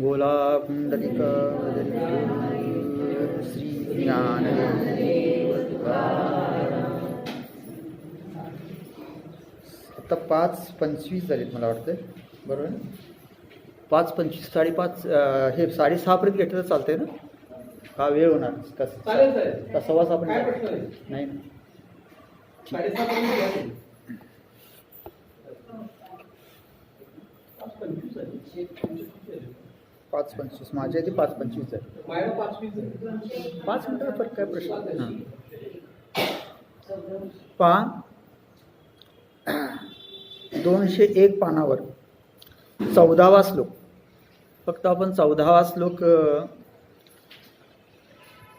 बोला पुंडलिक श्री ज्ञान. आता 5:25 झालेत मला वाटतं, बरोबर आहे. 5:25 5:30 हे 6:30 पर्यंत घेतलं तर चालतंय ना? हा वेळ होणार का सव्वा सहा पर्यंत? नाही ना, 5:25 माझ्या आधी 5:25 आहे. 5 मिनिटं फरक काय प्रश्न. पहा 201 पानावर 14वा श्लोक, फक्त आपण 14वा श्लोक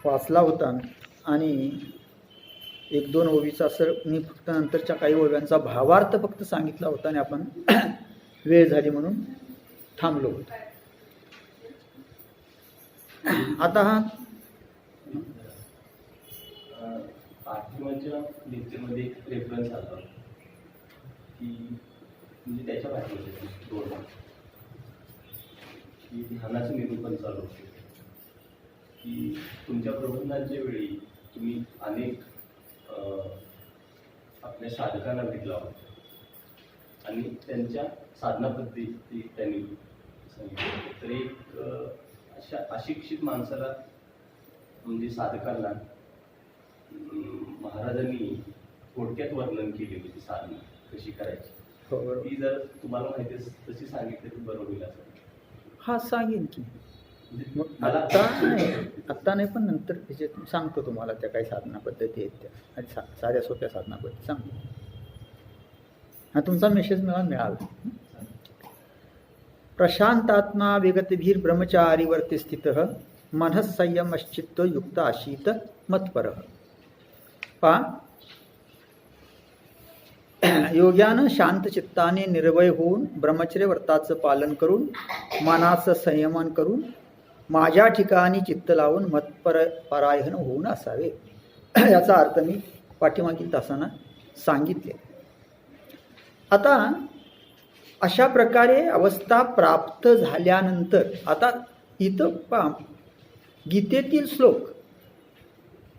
वाचला होता आणि 1-2 ओवीचा असं मी फक्त नंतरच्या काही ओव्यांचा भावार्थ फक्त सांगितला होता आणि आपण वेळ झाली म्हणून थांबलो होतो. आता हा पाठिंबाच्या लेक्चरमध्ये एक रेफरन्स आला की म्हणजे त्याच्या पाठिंबाच्या की ध्यानाचं निरूपण चालू होते की तुमच्या प्रबंधांच्या वेळी तुम्ही अनेक आपल्या साधकांना भेटला होता आणि त्यांच्या साधना पद्धती त्यांनी सांगितली. तर एक अशा अशिक्षित माणसाला म्हणजे साधकांना महाराजांनी थोडक्यात वर्णन केली होती साधना कशी करायची. ती जर तुम्हाला माहिती तशी सांगितली तर बरं होईल असं. हा सांगेन की आत्ता नाही पण नंतर त्याच्यात सांगतो तुम्हाला. त्या काही साधना पद्धती आहेत त्या आणि साध्या सोप्या साधना पद्धती सांगतो. हा तुमचा मेसेज मला मिळाला. प्रशांतात्मा विगतभीर ब्रह्मचारी वर्ते स्थित मनः संयमश्चित्तो युक्त आशीत मत्पर. पहा योग्यानं शांत चित्ताने निर्भय होऊन ब्रह्मचर्य व्रताचं पालन करून मनाचं संयमन करून माझ्या ठिकाणी चित्त लावून मतपर परायण होऊन असावे. याचा अर्थ मी पाठीमागील तासांना सांगितले. आता अशा प्रकारे अवस्था प्राप्त झाल्यानंतर आता इथं पहा गीतेतील श्लोक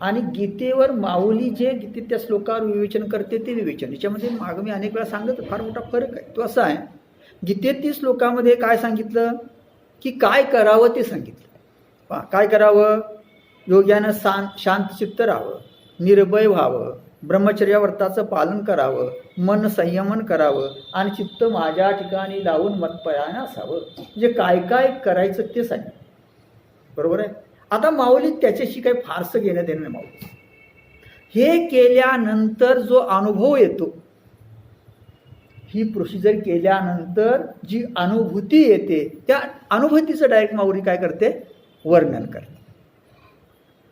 आणि गीतेवर माऊली जे गीतेत त्या श्लोकावर विवेचन करते ते विवेचन. याच्यामध्ये माग मी अनेक वेळा सांगितलं फार मोठा फरक आहे. तो असा आहे, गीतेतील श्लोकामध्ये काय सांगितलं की काय करावं ते सांगितलं. पहा काय करावं, योग्यानं शांत चित्त राहावं, निर्भय व्हावं, ब्रह्मचर्या व्रताचं पालन करावं, मन संयमन करावं आणि चित्त माझ्या ठिकाणी लावून मतपरायण असावं. म्हणजे काय काय करायचं ते सांगितलं, बरोबर आहे. आता माऊली त्याच्याशी काही फारसं घेणं देणं नाही. माऊली हे केल्यानंतर जो अनुभव येतो, ही प्रोसिजर केल्यानंतर जी अनुभूती येते त्या अनुभूतीचं डायरेक्ट माऊली काय करते, वर्णन करते.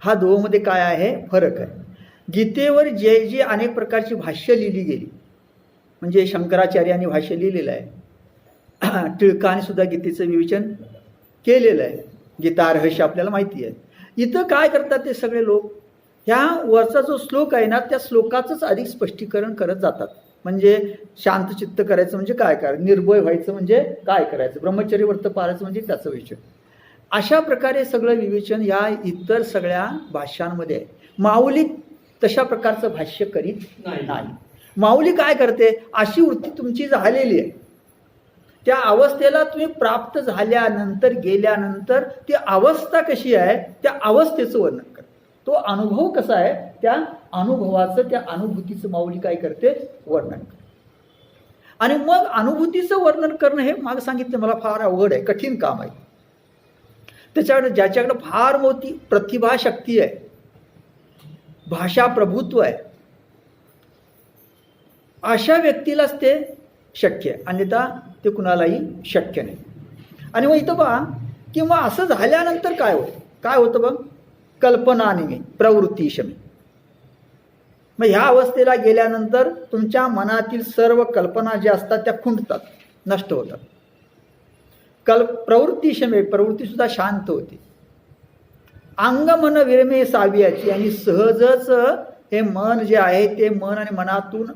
हा दोघांमध्ये काय आहे फरक आहे. गीतेवर जे जे अनेक प्रकारची भाष्य लिहिली गेली, म्हणजे शंकराचार्यांनी भाष्य लिहिलेलं आहे, टिळकाने सुद्धा गीतेचं विवेचन केलेलं आहे, गीता रहस्य आपल्याला माहिती आहे. इथं काय करतात ते सगळे लोक, ह्या वरचा जो श्लोक आहे ना त्या श्लोकाचंच अधिक स्पष्टीकरण करत जातात. म्हणजे शांत चित्त करायचं म्हणजे काय करायचं, निर्भय व्हायचं म्हणजे काय करायचं, ब्रह्मचर्य व्रत पाळायचं म्हणजे त्याचं विवेचन. अशा प्रकारे सगळं विवेचन या इतर सगळ्या भाष्यांमध्ये आहे. माऊली तशा प्रकारचं भाष्य करीत नाही. माऊली काय करते, अशी वृत्ती तुमची झालेली आहे, त्या अवस्थेला तुम्ही प्राप्त झाल्यानंतर गेल्यानंतर ती अवस्था कशी आहे त्या अवस्थेचं वर्णन करते. तो अनुभव कसा आहे त्या अनुभवाचं, त्या अनुभूतीचं माऊली काय करते, वर्णन करते. आणि मग अनुभूतीचं वर्णन करणं हे माग सांगितलं मला फार अवघड आहे, कठीण काम आहे. त्याच्याकडे ज्याच्याकडे फार मोठी प्रतिभा शक्ती आहे, भाषा प्रभुत्व आहे, अशा व्यक्तीलाच ते शक्य आहे, अन्यथा ते कुणालाही शक्य नाही. आणि मग इथं पहा की मग असं झाल्यानंतर काय होतं, काय होतं बघ, कल्पनानिमे प्रवृत्तीशमी. मग ह्या अवस्थेला गेल्यानंतर तुमच्या मनातील सर्व कल्पना ज्या असतात त्या खुंटतात, नष्ट होतात. प्रवृत्तीशमे प्रवृत्तीसुद्धा शांत होते. अंग मन विरमे सावियाची, आणि सहजच हे मन जे आहे ते मन आणि मनातून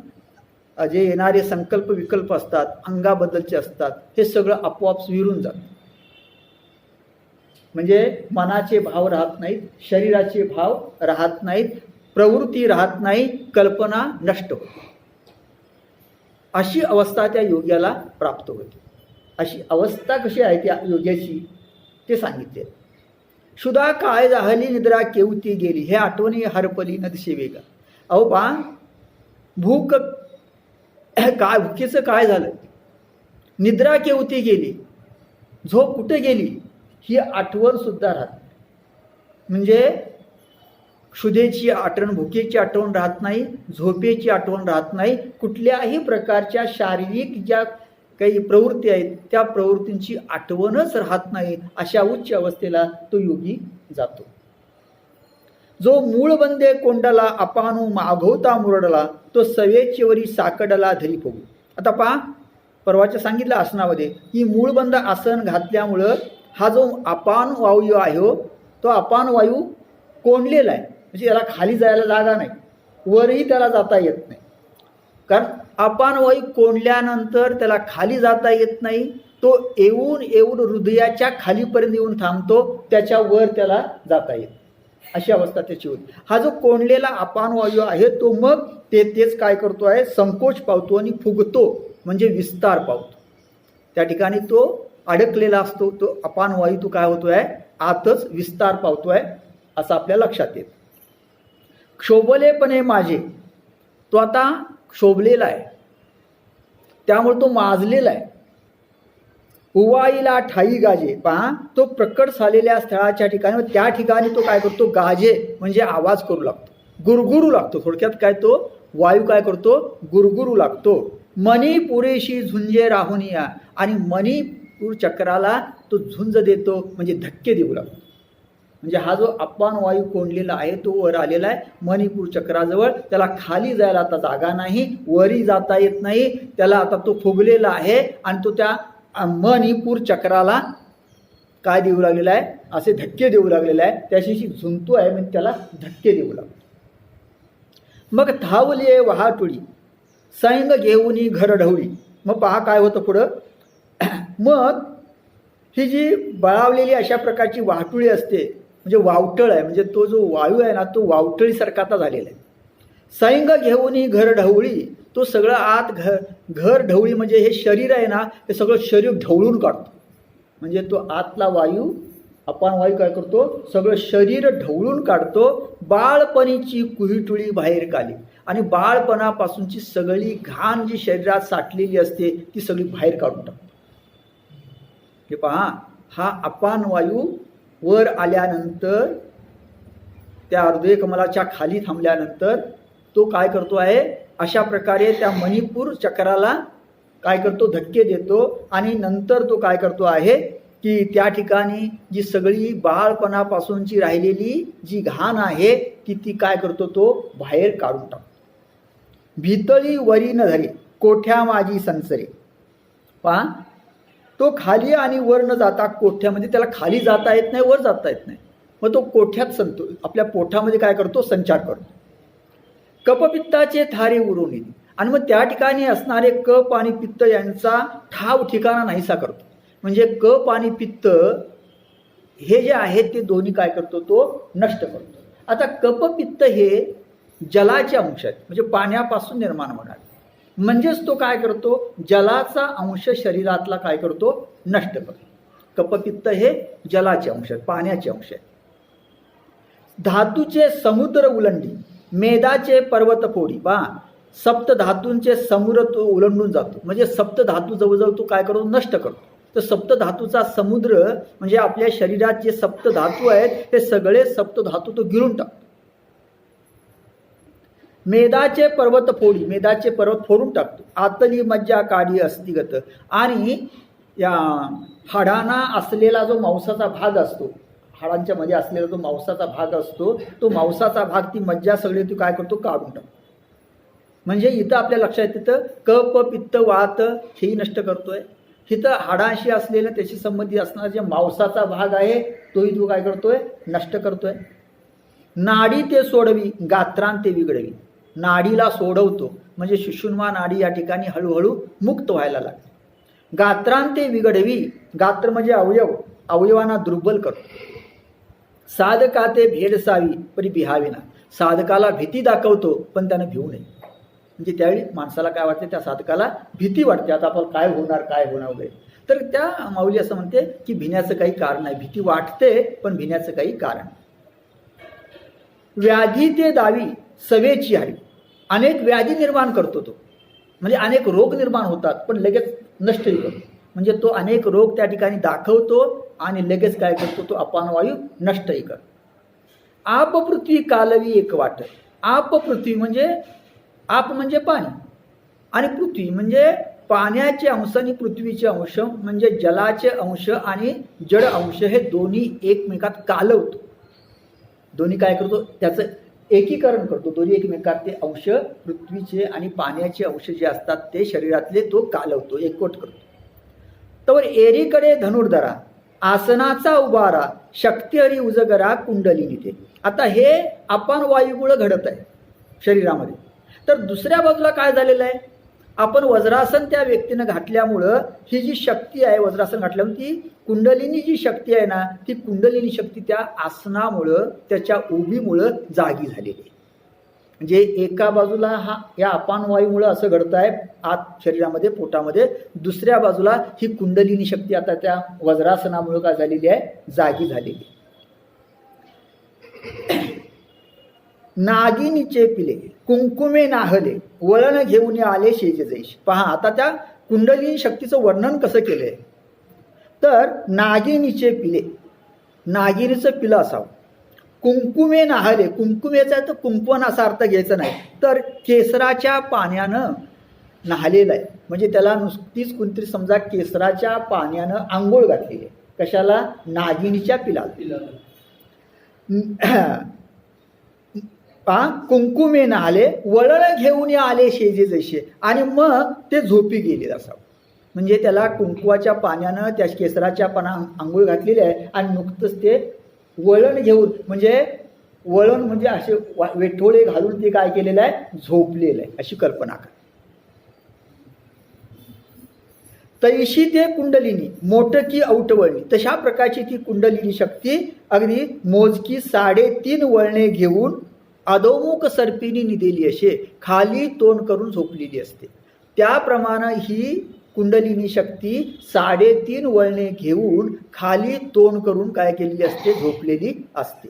जे येणारे संकल्प विकल्प असतात अंगाबद्दलचे असतात हे सगळं आपोआप विरून जातं. म्हणजे मनाचे भाव राहत नाहीत, शरीराचे भाव राहत नाहीत, प्रवृत्ती राहत नाही, कल्पना नष्ट होते. अशी अवस्था त्या योग्याला प्राप्त होते. अशी अवस्था कशी आहे त्या योग्याची ते सांगितले. शुदा काय जाहली निद्रा केवती गेली, हे आठवणी हरपली न दिसे वेगा. अहो पा, भूक काय, भुकेचं काय झालं, निद्रा केवती गेली, झोप कुठे गेली, ही आठवण सुद्धा राहत. म्हणजे क्षुधेची आठवण, भुकेची आठवण राहत नाही, झोपेची आठवण राहत नाही, कुठल्याही प्रकारच्या शारीरिक ज्या काही प्रवृत्ती आहेत त्या प्रवृत्तींची आठवणच राहत नाही. अशा उच्च अवस्थेला तो योगी जातो. जो मूळ बंदे कोंडला अपानू मागवता मुरडला, तो सवेचेवरी साकडला धरी पगू. आता पहा, परवाच्या सांगितलं आसनामध्ये की मूळबंद आसन घातल्यामुळं हा जो अपान वायू आहे तो अपान वायू कोंडलेला आहे. म्हणजे याला खाली जायला जागा नाही, वरही त्याला जाता येत नाही. कारण अपान वायू कोंडल्यानंतर त्याला खाली जाता येत नाही. तो येऊन हृदयाच्या खालीपर्यंत येऊन थांबतो, त्याच्यावर त्याला जाता येत. अशी अवस्था त्याची होती. हा जो कोंडलेला अपान वायू आहे तो मग तेच काय करतो आहे, संकोच पावतो आणि फुगतो, म्हणजे विस्तार पावतो. त्या ठिकाणी तो अडकलेला असतो. तो अपान वायू तो काय होतोय, आतच विस्तार पावतोय, असं आपल्या लक्षात येत. क्षोभलेपणे माझे, तो आता क्षोभलेला आहे, त्यामुळे तो माजलेला आहे. उवाईला ठाई गाजे, पहा तो प्रकट झालेल्या स्थळाच्या ठिकाणी, त्या ठिकाणी तो काय करतो, गाजे म्हणजे आवाज करू लागतो, गुरगुरू लागतो. थोडक्यात काय, तो वायू काय करतो, गुरगुरू लागतो. मनी पुरेशी झुंजे राहून या, आणि मणिपूर चक्राला तो झुंज देतो, म्हणजे धक्के देऊ लागतो. म्हणजे हा जो अपान वायू कोंडलेला आहे तो वर आलेला आहे मणिपूर चक्राजवळ. त्याला खाली जायला आता जागा नाही, वरी जाता येत नाही, त्याला आता तो फुगलेला आहे आणि तो त्या मणिपूर चक्राला काय देऊ लागलेला आहे, असे धक्के देऊ लागलेला आहे. त्याशी झुंजतो आहे, म्हणजे त्याला धक्के देऊ लागतो. मग धावले वहाटुळी सैंग घेऊनी घर ढवळी. मग पहा काय होतं पुढं. मग ही जी बळावलेली अशा प्रकारची वाहटुळी असते, म्हणजे वावटळ आहे, म्हणजे तो जो वायू आहे ना तो वावटळीसारखा आता झालेला आहे. सैंग घेऊनी घर ढवळी, तो सगळं आत घर ढवळी म्हणजे हे शरीर आहे ना, ते सगळं शरीर ढवळून काढतो. म्हणजे तो आतला वायू, अपान वायू काय करतो, सगळं शरीर ढवळून काढतो. बाळपणीची कुहीटुळी बाहेर काढली, आणि बाळपणापासूनची सगळी घाण जी शरीरात साठलेली असते ती सगळी बाहेर काढून टाकतो. हे पहा, हा अपान वायू वर आल्यानंतर, त्या हृदय कमलाच्या खाली थांबल्यानंतर तो काय करतो आहे, अशा प्रकारे त्या मणिपूर चक्राला काय करतो, धक्के देतो. आणि नंतर तो काय करतो आहे की त्या ठिकाणी जी सगळी बाळपणापासूनची राहिलेली जी घाण आहे ती काय करतो, तो बाहेर काढून टाकतो. भीतळी वरी न धरे कोठ्या माझी संसरे. पहा, तो खाली आणि वर न जाता कोठ्यामध्ये, त्याला खाली जाता येत नाही, वर जाता येत नाही, मग तो कोठ्यात संतो, आपल्या पोठामध्ये काय करतो, संचार करतो. कपपित्ताचे थारे उरून येते, आणि मग त्या ठिकाणी असणारे कप आणि पित्त यांचा ठाव ठिकाणा नाहीसा करतो. म्हणजे कप आणि पित्त हे जे आहेत ते दोन्ही काय करतो, तो नष्ट करतो. आता कपपित्त हे जलाचे अंश आहेत, म्हणजे पाण्यापासून निर्माण होणार. म्हणजेच तो काय करतो, जलाचा अंश शरीरातला काय करतो, नष्ट करतो. कपपित्त हे जलाचे अंश आहेत, पाण्याचे अंश आहेत. धातूचे समुद्र उलंडी मेदाचे पर्वत फोडी. पहा, सप्त धातूंचे समुद्र तो उलंडून जातो, म्हणजे सप्त धातू जवळजवळ तो काय करतो, नष्ट करतो. तर सप्त धातूचा समुद्र म्हणजे आपल्या शरीरात जे सप्त धातू आहेत ते सगळे सप्त धातू तो गिळून टाकतो. मेदाचे पर्वत फोडी, मेदाचे पर्वत फोडून टाकतो. आतली मज्जा काढी अस्थिगत, आणि या हाडांना असलेला जो मांसाचा भाग असतो, हाडांच्या मध्ये असलेला जो मांसाचा भाग असतो, तो मांसाचा भाग, ती मज्जा सगळी तू काय करतो, काढून टाकतो. म्हणजे इथं आपल्या लक्षात येतं कप पित्त वात हेही नष्ट करतोय. इथं हाडांशी असलेलं त्याशी संबंधित असणारा जे मांसाचा भाग आहे तोही तू काय करतोय, नष्ट करतोय. नाडी ते सोडवी गात्रांते विगडवी, नाडीला सोडवतो, म्हणजे सुषुम्ना नाडी या ठिकाणी हळूहळू मुक्त व्हायला लागते. गात्रांते विगडवी, गात्र म्हणजे अवयव, अवयवांना दुर्बल करतो. साधका ते भेडसावी परी भिहाविना. साधकाला भीती दाखवतो पण त्यानं भिवू नये. म्हणजे त्यावेळी माणसाला काय वाटते, त्या साधकाला भीती वाटते, आता आपण काय होणार वगैरे. तर त्या माऊली असं म्हणते की भिण्याचं काही कारण नाही. भीती वाटते पण भिण्याचं काही कारण. व्याधी ते दावी सवेची हवी. अनेक व्याधी निर्माण करतो तो, म्हणजे अनेक रोग निर्माण होतात पण लगेच नष्टही करतो. म्हणजे तो अनेक रोग त्या ठिकाणी दाखवतो आणि लगेच काय करतो, तो अपान वायू नष्टही करतो. आप पृथ्वी कालवी एक वाट. आप पृथ्वी म्हणजे आप म्हणजे पाणी आणि पृथ्वी म्हणजे पाण्याचे अंश आणि पृथ्वीचे अंश म्हणजे जलाचे अंश आणि जड अंश हे दोन्ही एकमेकात कालवतो. दोन्ही काय करतो, त्याचं एकीकरण करतो. दोन्ही एकमेकात ते अंश पृथ्वीचे आणि पाण्याचे अंश जे असतात ते शरीरातले तो कालवतो, एकवट करतो. तर एरीकडे धनुर्धरा आसनाचा उभारा शक्ती हरी उजगरा कुंडलिनी ते. आता हे अपान वायूमुळे घडत आहे शरीरामध्ये. तर दुसऱ्या बाजूला काय झालेलं आहे, आपण वज्रासन त्या व्यक्तीनं घातल्यामुळं ही जी शक्ती आहे, वज्रासन घातल्यामुळे ती कुंडलिनी जी शक्ती आहे ना, ती कुंडलिनी शक्ती त्या आसनामुळं त्याच्या उभीमुळं जागी झालेली आहे. म्हणजे एका बाजूला या अपान वायूमुळं असं घडतं आहे आत शरीरामध्ये, पोटामध्ये. दुसऱ्या बाजूला ही कुंडलिनी शक्ती आता त्या वज्रासनामुळं काय झालेली आहे, जागी झालेली. नागिनीचे पिले कुंकुमे नाहले वळण घेऊन आले शेज जैश. पहा आता त्या कुंडलिनी शक्तीचं वर्णन कसं केलंय. तर नागिनीचे पिले, नागिनीचं पिलं असावं. कुंकुमे नाहले, कुंकुमेचा तर कुंकवन असा अर्थ घ्यायचा नाही, तर केसराच्या पाण्यानं नाहलेलं आहे. म्हणजे त्याला नुसतीच कोणतरी समजा केसराच्या पाण्यानं आंघोळ घातलेली आहे. कशाला, नागिनीच्या पिलाला. कुंकुमे नाहले वळण घेऊन आले शेजे जैसे. आणि मग ते झोपी गेले असावं. म्हणजे त्याला कुंकुवाच्या पाण्यानं त्या केसराच्या पाना आंघोळ घातलेली आहे आणि नुकतंच ते वळण घेऊन, म्हणजे वळण म्हणजे असे वेठोळे घालून ते काय केलेलं आहे, झोपलेलं आहे, अशी कल्पना करा. तैशी ते कुंडलिनी मोटकी औटवळणी. तशा प्रकारची ती कुंडलिनी शक्ती अगदी मोजकी 3.5 वळणे घेऊन अधोमुख सर्पिनी निदेली असे खाली तोंड करून झोपलेली असते. त्याप्रमाणे ही कुंडलिनी शक्ती 3.5 वळणे घेऊन खाली तोंड करून काय केलेली असते, झोपलेली असते.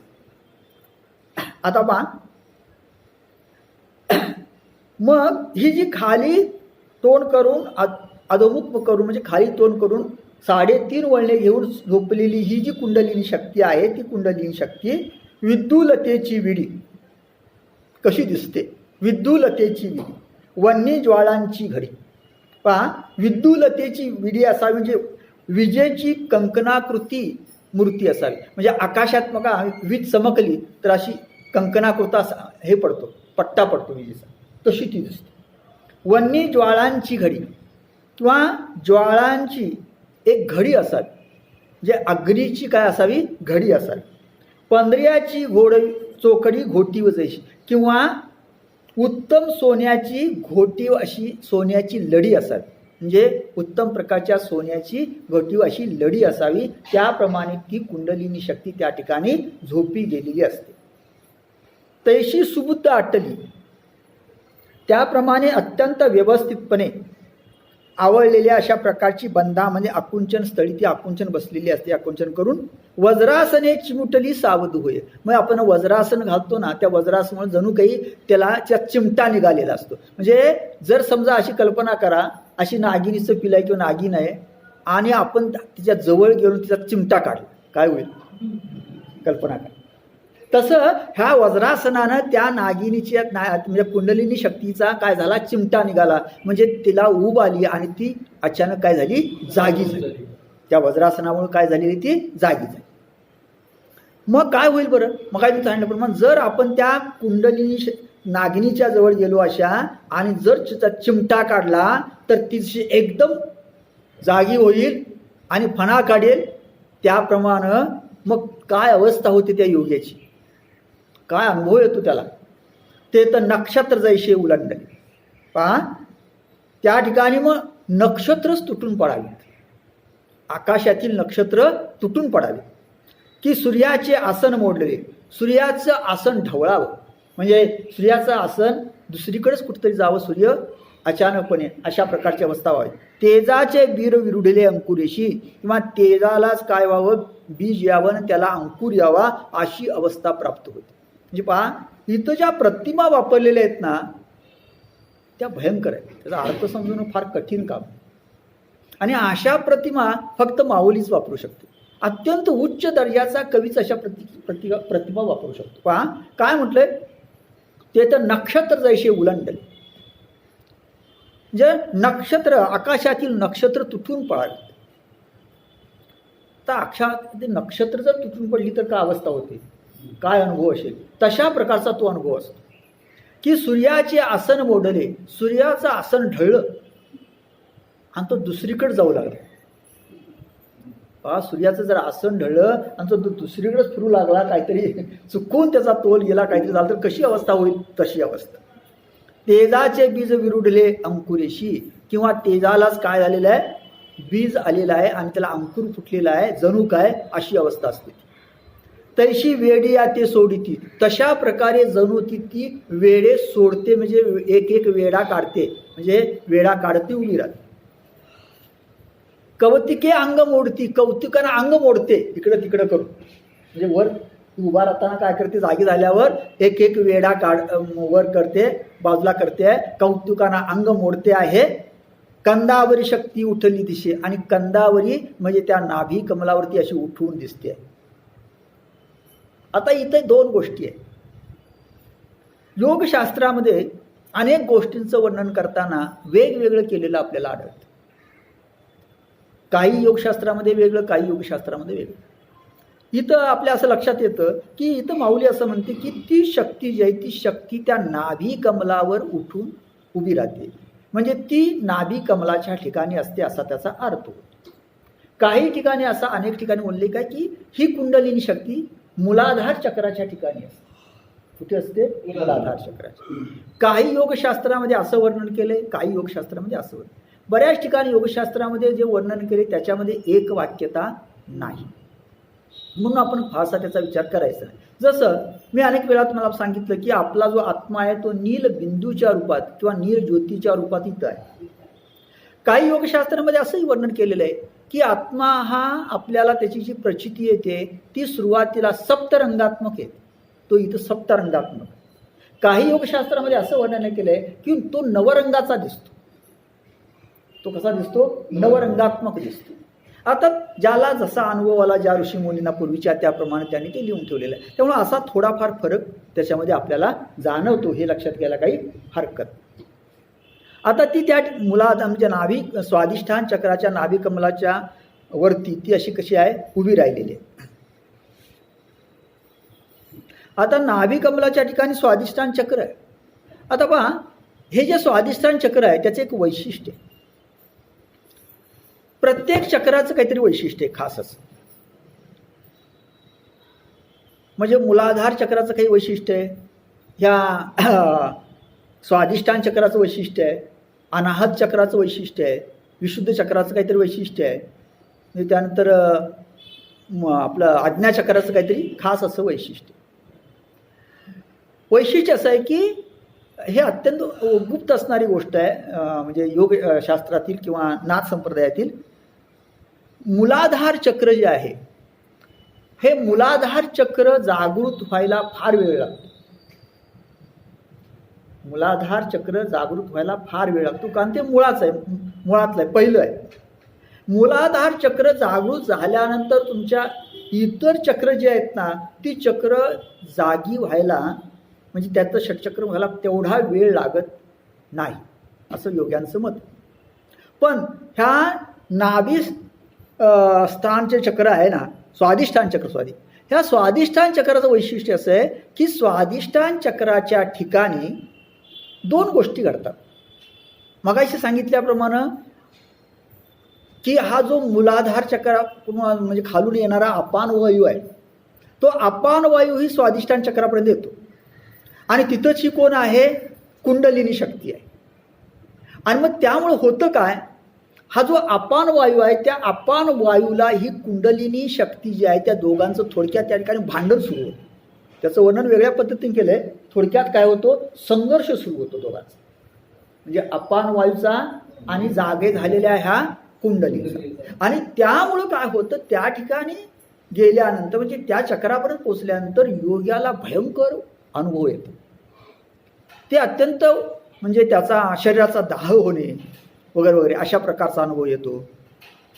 आता पहा, मग ही जी खाली तोंड करून अधोमुख करून म्हणजे खाली तोंड करून 3.5 वळणे घेऊन झोपलेली ही जी कुंडलिनी शक्ती आहे, ती कुंडलिनी शक्ती विद्युलतेची विडी कशी दिसते. विद्युलतेची विडी, वन्य ज्वाळांची घडी. पहा, विद्युलतेची विडी असावी म्हणजे विजेची कंकणाकृती मूर्ती असावी. म्हणजे आकाशात मग वीज चमकली तर अशी कंकणाकृता हे पडतो, पट्टा पडतो विजेचा, तशी ती दिसते. वन्य ज्वाळांची घडी किंवा ज्वाळांची एक घडी असावी, म्हणजे अग्नीची काय असावी, घडी असावी. पंधऱ्याची चोखडी घोटी व जैशी किंवा उत्तम सोन्याची घोटीव अशी सोन्याची लढी असावी. म्हणजे उत्तम प्रकारच्या सोन्याची घोटीव अशी लढी असावी. त्याप्रमाणे ती कुंडलिनी शक्ती त्या ठिकाणी झोपी गेलेली असते. तैशी सुबुद्ध अट्टली, त्याप्रमाणे अत्यंत व्यवस्थितपणे आवळलेल्या अशा प्रकारची बंधा म्हणजे आकुंचन स्थळी ती आकुंचन बसलेली असते. आकुंचन करून वज्रासने चिमुटली सावध होय. मग आपण वज्रासन घालतो ना, त्या वज्रासनामुळे जणू काही त्याला चिमटा निघालेला असतो. म्हणजे जर समजा अशी कल्पना करा, अशी नागिनीचं पिलं किंवा नागिन आहे आणि आपण तिच्या जवळ गेलो तिचा चिमटा काढला, काय होईल, कल्पना करा. तसं ह्या वज्रासनानं त्या नागिनीच्या म्हणजे कुंडलिनी शक्तीचा काय झाला, चिमटा निघाला. म्हणजे तिला ऊब आली आणि ती अचानक काय झाली, जागी झाली. त्या वज्रासनामुळे काय झालेली, ती जागी झाली. मग काय होईल बरं, मग काय मी सांगितल्याप्रमाणे जर आपण त्या कुंडलिनी नागिनीच्या जवळ गेलो अशा आणि जर तिचा चिमटा काढला तर ती एकदम जागी होईल आणि फणा काढेल. त्याप्रमाणे मग काय अवस्था होते त्या योग्याची, काय अनुभव येतो त्याला, ते तर नक्षत्र जैसे उलंडले. पहा, त्या ठिकाणी मग नक्षत्रच तुटून पडावीत. आकाशातील नक्षत्र तुटून पडावे, की सूर्याचे आसन मोडले, सूर्याचं आसन ढवळावं, म्हणजे सूर्याचं आसन दुसरीकडेच कुठेतरी जावं, सूर्य अचानकपणे, अशा प्रकारची अवस्था व्हावी. तेजाचे बीर विरुढले अंकुरेशी, किंवा तेजालाच काय व्हावं, बीज यावं आणि त्याला अंकुर यावा, अशी अवस्था प्राप्त होते. म्हणजे पहा, इथं ज्या प्रतिमा वापरलेल्या आहेत ना, त्या भयंकर आहेत. त्याचा अर्थ समजणं फार कठीण काम, आणि अशा प्रतिमा फक्त माऊलीच वापरू शकते. अत्यंत उच्च दर्जाचा कवीच अशा प्रतिमा वापरू शकतो. पहा काय म्हटलंय, ते तर नक्षत्र जैसे उलंडले, जे नक्षत्र, आकाशातील नक्षत्र तुटून पडावे. तर अक्षात नक्षत्र जर तुटून पडली तर काय अवस्था होते, काय अनुभव असेल, तशा प्रकारचा तो अनुभव असतो. की सूर्याचे आसन मोडले, सूर्याचं आसन ढळलं आणि तो दुसरीकडे जाऊ लागला. पहा, सूर्याचं जर आसन ढळलं आणि तो दुसरीकडेच फिरू लागला, काहीतरी चुकून त्याचा तोल गेला, काहीतरी झालं तर कशी अवस्था होईल, तशी अवस्था. तेजाचे बीज विरुढले अंकुरेशी, किंवा तेजालाच काय झालेलं आहे, बीज आलेलं आहे आणि त्याला अंकुर फुटलेला आहे, जणू काय अशी अवस्था असते. तैशी वेडी या ते सोडिती, तशा प्रकारे जणू ती वेडे सोडते, म्हणजे एक एक वेडा काढते, म्हणजे वेडा काढते, उभी राहते. कौतिके अंग मोडती, कौतुकानं अंग मोडते, इकडं तिकडं करून, म्हणजे वर उभा राहताना काय करते, जागी झाल्यावर एक एक वेडा वर करते, बाजूला करते, कौतुकानं अंग मोडते आहे. कंदावरी शक्ती उठली दिसे, आणि कंदावरी म्हणजे त्या नाभी कमलावरती अशी उठवून दिसते. आता इथे दोन गोष्टी आहेत. योगशास्त्रामध्ये अनेक गोष्टींचं वर्णन करताना वेगवेगळं केलेलं आपल्याला आढळतं. काही योगशास्त्रामध्ये वेगळं, काही योगशास्त्रामध्ये वेगळं. इथं आपल्या असं लक्षात येतं की इथं माऊली असं म्हणते की ती शक्ती जी आहे, ती शक्ती त्या नाभी कमलावर उठून उभी राहते, म्हणजे ती नाभी कमलाच्या ठिकाणी असते, असा त्याचा अर्थ होतो. काही ठिकाणी असा, अनेक ठिकाणी उल्लेख आहे की ही कुंडलिनी शक्ती मूलाधार चक्राच्या ठिकाणी असते. कुठे असते, मूलाधार चक्राच्या. काही योगशास्त्रामध्ये असं वर्णन केलंय, काही योगशास्त्रामध्ये असं वर्णन. बऱ्याच ठिकाणी योगशास्त्रामध्ये जे वर्णन केले त्याच्यामध्ये एक वाक्यता नाही, म्हणून आपण फारसा त्याचा विचार करायचा नाही. जसं मी अनेक वेळा तुम्हाला सांगितलं की आपला जो आत्मा आहे तो नील बिंदूच्या रूपात किंवा नील ज्योतीच्या रूपात इथं आहे. काही योगशास्त्रामध्ये असंही वर्णन केलेलं आहे की आत्मा हा आपल्याला त्याची जी प्रचिती येते ती सुरुवातीला सप्तरंगात्मक आहे, तो इथं सप्तरंगात्मक. काही योगशास्त्रामध्ये असं वर्णन केलं आहे की तो नवरंगाचा दिसतो. तो कसा दिसतो, नवरंगात्मक दिसतो. आता ज्याला जसा अनुभव आला, ज्या ऋषीमुनींना पूर्वीच्या, त्याप्रमाणे त्यांनी ते लिहून ठेवलेलं आहे. त्यामुळे असा थोडाफार फरक त्याच्यामध्ये आपल्याला जाणवतो, हे लक्षात घ्यायला काही हरकत. आता ती त्या मुलाधार म्हणजे नाभी स्वाधिष्ठान चक्राच्या नाभी कमलाच्या वरती ती अशी कशी आहे, उभी राहिलेली आहे. आता नाभी कमलाच्या ठिकाणी स्वाधिष्ठान चक्र आहे. आता पहा, हे जे स्वाधिष्ठान चक्र आहे त्याचे एक वैशिष्ट्य आहे. प्रत्येक चक्राचं काहीतरी वैशिष्ट्य आहे खास असं. म्हणजे मूलाधार चक्राचं काही वैशिष्ट्य आहे, ह्या स्वाधिष्ठान चक्राचं वैशिष्ट्य आहे, अनाहत चक्राचं वैशिष्ट्य आहे, विशुद्ध चक्राचं काहीतरी वैशिष्ट्य आहे, त्यानंतर आपलं आज्ञा चक्राचं काहीतरी खास असं वैशिष्ट्य. वैशिष्ट्य असं आहे की हे अत्यंत गुप्त असणारी गोष्ट आहे. म्हणजे योग शास्त्रातील किंवा नाथ संप्रदायातील मूलाधार चक्र जे आहे, हे मूलाधार चक्र जागृत व्हायला फार वेळ लागतो. मूलाधार चक्र जागृत व्हायला फार वेळ लागतो, कारण ते मुळाचं आहे, मुळातलं आहे, पहिलं आहे. मूलाधार चक्र जागृत झाल्यानंतर तुमच्या इतर चक्र जे आहेत ना, ती चक्र जागी व्हायला, म्हणजे त्याचं षटचक्र व्हायला तेवढा वेळ लागत नाही, असं योग्यांचं मत. पण ह्या नाभी स्थानचे चक्र आहे ना, स्वाधिष्ठान चक्र, ह्या स्वाधिष्ठान चक्राचं वैशिष्ट्य असं आहे की स्वाधिष्ठान चक्राच्या ठिकाणी दोन गोष्टी घडतात. मगाशी सांगितल्याप्रमाणे की हा जो मूलाधार चक्र म्हणजे खालून येणारा अपान वायू आहे, तो अपान वायू ही स्वाधिष्ठान चक्रापर्यंत येतो, आणि तिथंच ही कोण आहे, कुंडलिनी शक्ती आहे. आणि मग त्यामुळे होतं काय, हा जो अपान वायू आहे त्या अपान वायूला ही कुंडलिनी शक्ती जी आहे त्या दोघांचं थोडक्यात त्या ठिकाणी भांडण सुरू होतं. त्याचं वर्णन वेगळ्या पद्धतीने केलंय. थोडक्यात काय होतो, संघर्ष सुरू होतो दोघांचा, म्हणजे अपान वायूचा आणि जागे झालेल्या ह्या कुंडलीचा. आणि त्यामुळं काय होतं, त्या ठिकाणी गेल्यानंतर म्हणजे त्या चक्रापर्यंत पोचल्यानंतर योग्याला भयंकर अनुभव येतो. ते अत्यंत म्हणजे त्याचा शरीराचा दाह होणे वगैरे वगैरे अशा प्रकारचा अनुभव येतो.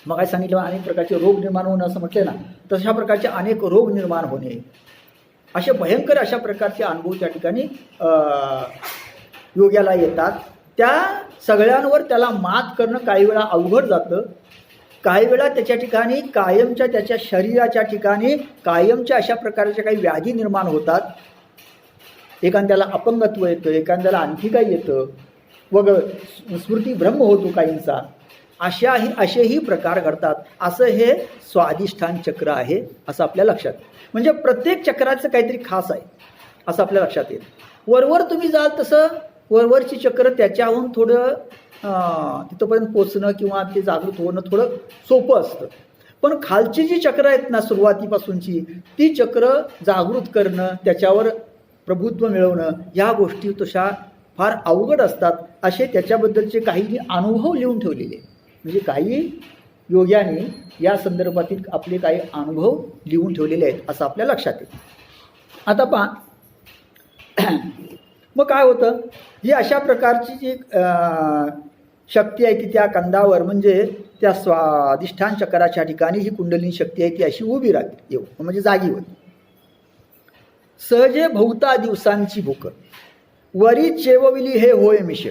मग काय सांगितलं, अनेक प्रकारचे रोग निर्माण होणं असं म्हटलं ना, तशा प्रकारचे अनेक रोग निर्माण होणे, असे भयंकर अशा प्रकारचे अनुभव त्या ठिकाणी योग्याला येतात. त्या सगळ्यांवर त्याला मात करणं काही वेळा अवघड जातं. काही वेळा त्याच्या ठिकाणी कायमच्या त्याच्या शरीराच्या ठिकाणी कायमच्या अशा प्रकारच्या काही व्याधी निर्माण होतात. एखाद्याला अपंगत्व येतं, एखाद्याला आणखी काही येतं वगैरे, स्मृतिभ्रम होतो काहींचा. असेही प्रकार घडतात. असं हे स्वाधिष्ठान चक्र आहे असं आपल्या लक्षात. म्हणजे प्रत्येक चक्राचं काहीतरी खास आहे असं आपल्या लक्षात येईल. वरवर तुम्ही जाल तसं वरवरची चक्र त्याच्याहून थोडं तिथंपर्यंत पोचणं किंवा ते जागृत होणं थोडं सोपं असतं. पण खालची जी चक्र आहेत ना सुरुवातीपासूनची, ती चक्र जागृत करणं, त्याच्यावर प्रभुत्व मिळवणं, ह्या गोष्टी तशा फार अवघड असतात. असे त्याच्याबद्दलचे काही अनुभव लिहून ठेवलेले, म्हणजे काही योग्याने या संदर्भातील आपले काही अनुभव लिहून ठेवलेले आहेत असं आपल्या लक्षात येईल. आता पहा, मग काय होतं, ही अशा प्रकारची जी शक्ती आहे ती त्या कंदावर म्हणजे त्या स्वाधिष्ठान चक्राच्या ठिकाणी ही कुंडलिनी शक्ती आहे ती अशी उभी राहते, येऊ म्हणजे जागी होती. सहजे भोवता दिवसांची भूक वरी चेवविली हे होय मिश.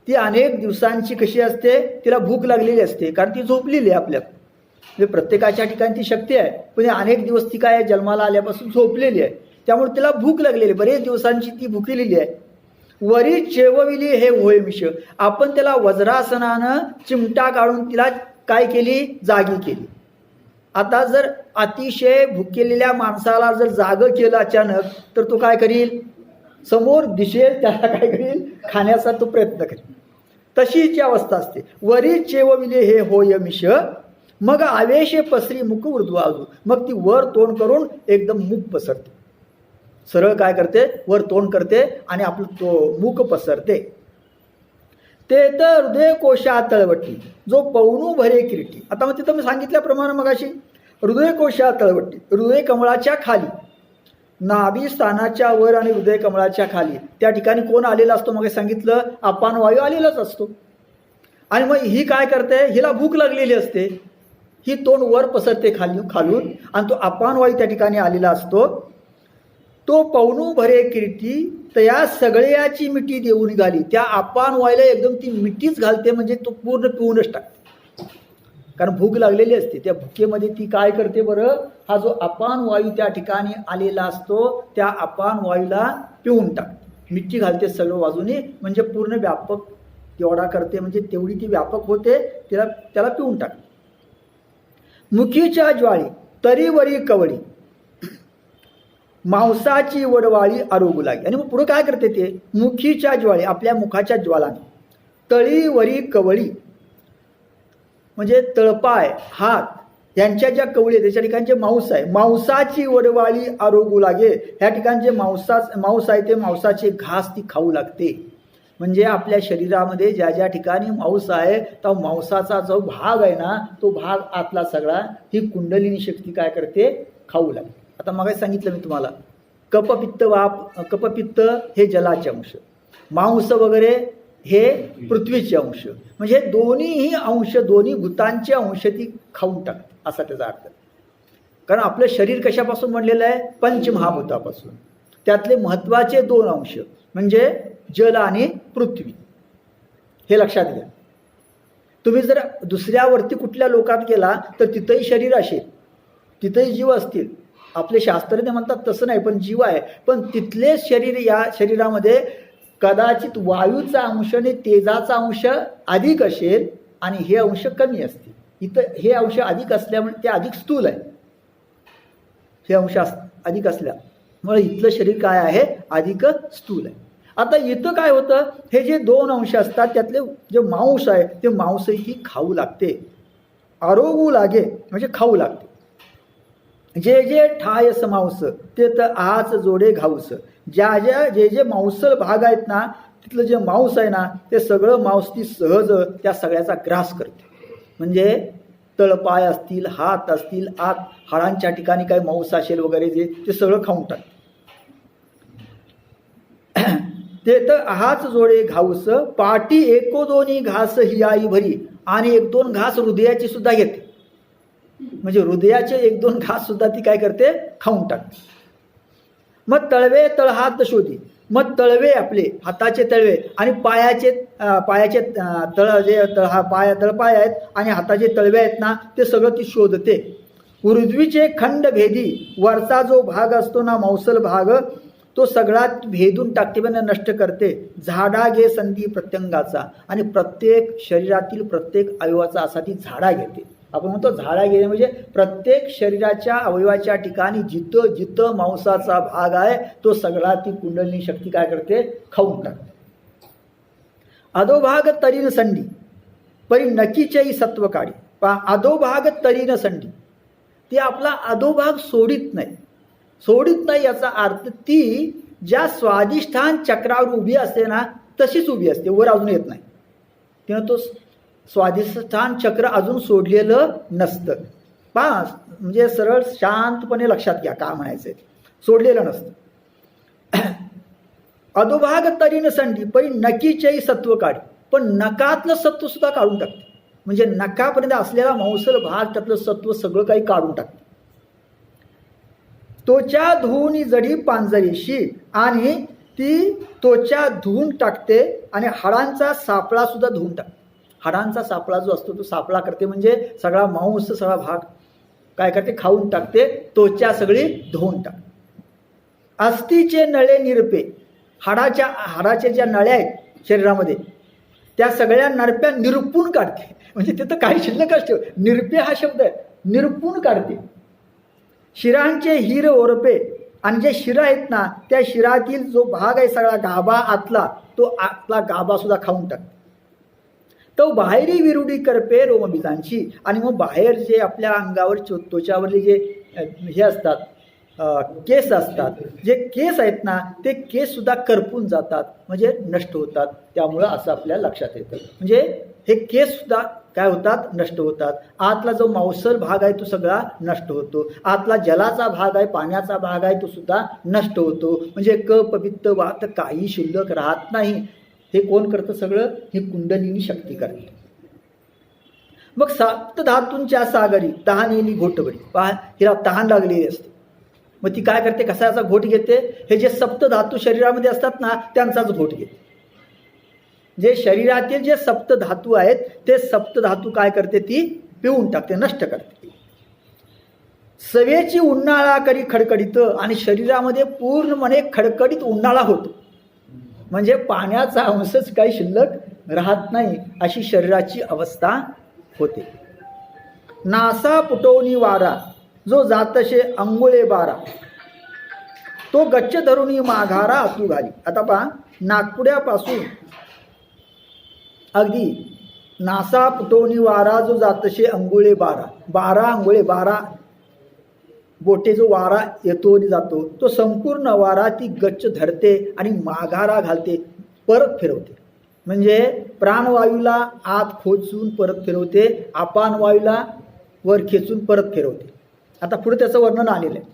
ती अनेक दिवसांची कशी असते, तिला भूक लागलेली असते, कारण ती झोपलेली आहे आपल्यात. म्हणजे प्रत्येकाच्या ठिकाणी ती शक्ती आहे, पण अनेक दिवस ती काय जन्माला आल्यापासून झोपलेली आहे, त्यामुळे तिला भूक लागलेली आहे, बरेच दिवसांची ती भुकेलेली आहे. वरी चेवविली हे होय मिश. आपण त्याला वज्रासनानं चिमटा काढून तिला काय केली, जागी केली. आता जर अतिशय भुकेलेल्या माणसाला जर जागं केलं अचानक, तर तो काय करील, समोर दिसेल त्याला काय करील, खाण्याचा तो प्रयत्न करेल. तशीची अवस्था असते. वरी चेवविले हे होय मिश. मग आवेशे पसरी मुख ऊर्ध्वाजू. मग ती वर तोंड करून एकदम मुख पसरते, सरळ काय करते, वर तोंड करते आणि आपलं तो मुख पसरते. ते तर हृदय कोशा तळवटी जो पवनू भरे किरीटी. आता मग तिथं मी सांगितल्याप्रमाणे मग अशी हृदय कोशा तळवटी, हृदय कमळाच्या खाली, नाभी स्थानाच्या वर आणि हृदय कमळाच्या खाली त्या ठिकाणी कोण आलेला असतो, मग सांगितलं अपान वायू आलेलाच असतो. आणि मग ही काय करते, हिला भूक लागलेली असते, ही तोंड वर पसरते खालून आणि तो अपान वायू त्या ठिकाणी आलेला असतो. तो पवनू भरे किरीटी तया सगळ्याची मिठी देऊन निघाली. त्या अपान वायूला एकदम ती मिठीच घालते, म्हणजे तो पूर्ण पिऊनच टाकते, कारण भूक लागलेली असते. त्या भुकेमध्ये ती काय करते बरं, हा जो अपान वायू त्या ठिकाणी आलेला असतो त्या अपान वायूला पिऊन टाकते, मिठी घालते सगळं बाजूने, म्हणजे पूर्ण व्यापक एवढा करते, म्हणजे तेवढी ती व्यापक होते, त्याला पिऊन टाकते. मुखीच्या ज्वाळी तरीवरी कवळी मांसाची वडवाळी आरोगू लागे. आणि मग पुढे काय करते ते, मुखीच्या ज्वाळी आपल्या मुखाच्या ज्वालाने, तळीवरी कवळी म्हणजे तळपाय हात यांच्या ज्या कवळी आहेत त्याच्या ठिकाणी जे मांस आहे, मांसाची वडवाळी आरोगू लागे. ह्या ठिकाणी जे मांस आहे ते मांसाचे घास ती खाऊ लागते. म्हणजे आपल्या शरीरामध्ये ज्या ज्या ठिकाणी मांस आहे तो मांसाचा जो भाग आहे ना, तो भाग आतला सगळा ही कुंडलिनी शक्ती काय करते, खाऊ लागते. आता मग सांगितलं मी तुम्हाला, कपपित्त हे जलाचे अंश, मांस वगैरे हे पृथ्वीचे अंश, म्हणजे दोन्हीही अंश, दोन्ही भूतांचे अंश ती खाऊन टाकते असा त्याचा अर्थ. कारण आपलं शरीर कशापासून बनलेलं आहे, पंचमहाभूतापासून. त्यातले महत्त्वाचे दोन अंश म्हणजे जल आणि पृथ्वी, हे लक्षात घ्या. तुम्ही जर दुसऱ्यावरती कुठल्या लोकात गेला तर तिथंही शरीर असेल, तिथंही जीव असतील. आपले शास्त्रज्ञ म्हणतात तसं नाही, पण जीव आहे. पण तिथले शरीर, या शरीरामध्ये कदाचित वायूचा अंश आणि तेजाचा अंश अधिक असेल आणि हे अंश कमी असतील. इथं हे अंश अधिक असल्यामुळे ते अधिक स्थूल आहे, हे अंश अधिक असल्यामुळे इथलं शरीर काय आहे, अधिक स्थूल आहे. आता इथं काय होतं, हे जे 2 अंश असतात त्यातले जे मांस आहे ते मांसही ती खाऊ लागते, आरोगू लागे म्हणजे खाऊ लागते. जे जे ठायस मांस ते तर आज जोडे घाऊस. जे जे मांसल भाग आहेत ना, तिथलं जे मांस आहे ना, ते सगळं मांस ती सहज त्या सगळ्याचा ग्रास करते. म्हणजे तळपाय असतील, हात असतील, आत हाडांच्या ठिकाणी काय मांस असेल वगैरे जे ते सगळं खाऊन टाकते. ते तर हाच जोडे घाऊस, पाटी एको दोन्ही घास ही आई भरी. आणि 1-2 घास हृदयाची सुद्धा घेते, म्हणजे हृदयाचे 1-2 घास सुद्धा ती काय करते, खाऊन टाकते. मग तळवे तळहात शोधी, मग तळवे आपले हाताचे तळवे आणि पायाचे तळ जे तळपाय आहेत आणि हाताचे तळवे आहेत ना, ते सगळं ती शोधते. उर्ध्वीचे खंड भेदी, वरचा जो भाग असतो ना मांसल भाग, तो सगळा भेदून टाकते, म्हणजे नष्ट करते. झाडा घे संधी प्रत्यंगाचा, आणि प्रत्येक शरीरातील प्रत्येक अवयवाचा असा ती झाडा घेते. आपण म्हणतो झाडा घेणे म्हणजे प्रत्येक शरीराच्या अवयवाच्या ठिकाणी जिथं जिथं मांसाचा भाग आहे तो सगळा ती कुंडलिनी शक्ती काय करते, खाऊन टाकते. अधोभाग तरीन संडी परी नकीच्याही सत्व काढी. अधोभाग तरीन संडी, ती आपला अधोभाग सोडित नाही याचा अर्थ ती ज्या स्वाधिष्ठान चक्रावर उभी असते ना तशीच उभी असते, वर अजून येत नाही. तेव्हा तो स्वाधिष्ठान चक्र अजून सोडलेलं नसतं. म्हणजे सरळ शांतपणे लक्षात घ्या काय म्हणायचंय, सोडलेलं नसतं. अधोभाग तरीन संडी परी नकीचेही सत्व काढी, पण नकातलं सत्व सुद्धा काढून टाकते. म्हणजे नकापर्यंत असलेला मांसल भाग त्यातलं सत्व सगळं काही काढून टाकते. त्वचा धुवून जडी पांजरीशी, आणि ती त्वचा धुवून टाकते आणि हाडांचा सापळा सुद्धा धुवून टाकते. हाडांचा सापळा जो असतो तो सापळा करते, म्हणजे सगळा मांस सगळा भाग काय करते, खाऊन टाकते. त्वचा सगळी धुवून टाकते. अस्थिचे नळे निरपे, हाडाच्या ज्या नळ्या आहेत शरीरामध्ये त्या सगळ्या नरप्या निरपून काढते. म्हणजे तिथं काही शिल्लकच ठेव, निरपे हा शब्द आहे, निरपून काढते. शिरांचे हिर ओरपे, आणि जे शिरा आहेत ना त्या शिरातील जो भाग आहे सगळा गाभा आतला, तो आतला गाभा सुद्धा खाऊन टाकते. तो बाहेरी विरुडी करपे रोमबीजांची, आणि मग बाहेर जे आपल्या अंगावर त्वचावरले जे हे असतात केस असतात, जे केस आहेत ना ते केस सुद्धा करपून जातात, म्हणजे नष्ट होतात. त्यामुळं असं आपल्या लक्षात येतं, म्हणजे हे केस सुद्धा काय होतात, नष्ट होतात. आतला जो मांसल भाग आहे तो सगळा नष्ट होतो. आतला जलाचा भाग आहे, पाण्याचा भाग आहे, तो सुद्धा नष्ट होतो. म्हणजे कफ पित्त वात काही शिल्लक राहत नाही. हे कोण करतं सगळं, ही कुंडलिनी शक्ती करते. मग सप्तधातूंच्या सागरी तहानेली घोटबरी, पहा हिला तहान लागलेली असते, मग ती काय करते, कसाचा घोट घेते, हे जे सप्तधातू शरीरामध्ये असतात ना त्यांचाच घोट घेते. जे शरीरातील जे सप्तधातू आहेत ते सप्तधातू काय करते, ती पिऊन टाकते, नष्ट करते. सवेची उन्हाळा करी खडखडीत, आणि शरीरामध्ये पूर्णपणे खडखडीत उन्हाळा होतो, म्हणजे पाण्याचा अंशच काही शिल्लक राहत नाही, अशी शरीराची अवस्था होते. नासा पुटवणी वारा, जो जातशे अंगुळे बारा, तो गच्च धरुणी माघारा आतू घाली. आता पहा, नागपुड्यापासून अगदी नासा पुटवणी वारा, जो जातशे अंगुळे बारा, 12 अंगुळे 12 बोटे जो वारा येतो आणि जातो, तो संपूर्ण वारा ती गच्च धरते आणि माघारा घालते, परत फिरवते. म्हणजे प्राणवायूला आत खोचून परत फिरवते, अपान वायूला वर खेचून परत फिरवते. आता पुढे त्याचं वर्णन आलेलं आहे.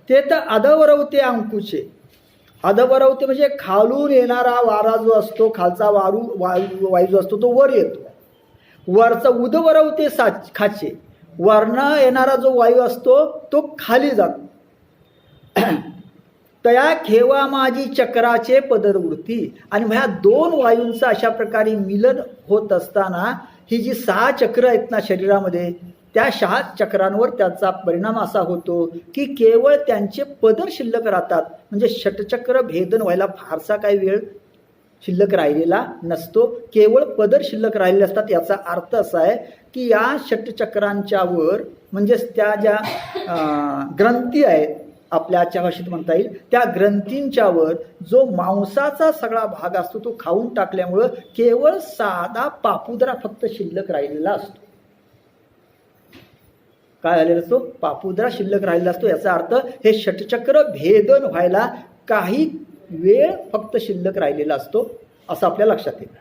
ते तर अधवरवते अंकुशे, अधवरवते म्हणजे खालून येणारा वारा जो असतो, खालचा वायू जो असतो तो वर येतो. वरचा उदवरवते खाचे, वरनं येणारा जो वायू असतो तो खाली जातो. तया खेवा माझी चक्राचे पदरवृत्ती, आणि ह्या 2 वायूंचं अशा प्रकारे मिलन होत असताना ही जी 6 चक्र आहेत ना शरीरामध्ये, त्या 6 चक्रांवर त्याचा परिणाम असा होतो की केवळ त्यांचे पदर शिल्लक राहतात. म्हणजे षटचक्र भेदन व्हायला फारसा काही वेळ शिल्लक राहिलेला नसतो, केवळ पदर शिल्लक राहिलेले असतात. याचा अर्थ असा आहे की या षटचक्रांच्या वर म्हणजेच त्या ज्या ग्रंथी आहेत आपल्याच्या भाषेत म्हणता येईल, त्या ग्रंथींच्या वर जो मांसाचा सगळा भाग असतो तो खाऊन टाकल्यामुळं केवळ साधा पापुद्रा फक्त शिल्लक राहिलेला असतो. काय झालेला असतो? पापुद्रा शिल्लक राहिलेला असतो. याचा अर्थ हे षटचक्र भेदन व्हायला काही वेळ फक्त शिल्लक राहिलेला असतो असं आपल्या लक्षात येईल.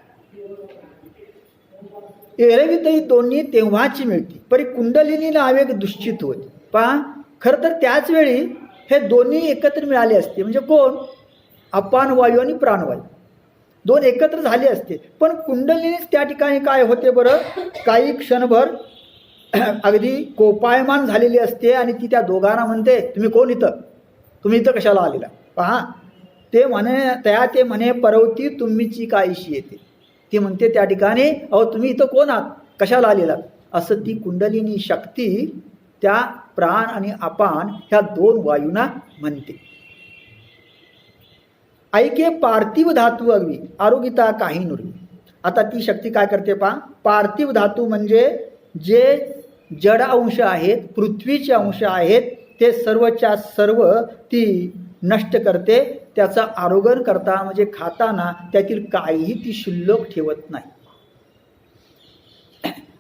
एरवी दोन्ही तेव्हाची मिळती, परी कुंडलिनी आवेग दुश्चित होत. पहा, खरं तर त्याच वेळी हे दोन्ही एकत्र मिळाले असते. म्हणजे कोण? अपान वायू आणि प्राणवायू दोन एकत्र झाले असते. पण कुंडलिनीच त्या ठिकाणी काय होते बरं, काही क्षणभर अगदी कोपायमान झालेली असते आणि ती त्या दोघांना म्हणते, तुम्ही कोण इथं, तुम्ही इथं कशाला आलेला. पहा, ते म्हणे परवती तुम्हीची काहीशी येते. ती म्हणते त्या ठिकाणी, अहो तुम्ही इथं कोण आहात, कशाला आलेला. असं ती कुंडलिनी शक्ती त्या प्राण आणि अपान ह्या दोन वायूंना म्हणते. ऐके पार्थिव धातू अगवी आरोगिता काही नुरवी. आता ती शक्ती काय करते पहा, पार्थिव धातू म्हणजे जे जड अंश आहेत, पृथ्वीचे अंश आहेत, ते सर्वच्या सर्व ती नष्ट करते. त्याचा आरोग्य करता म्हणजे खाताना त्यातील काहीही ती शिल्लक ठेवत नाही.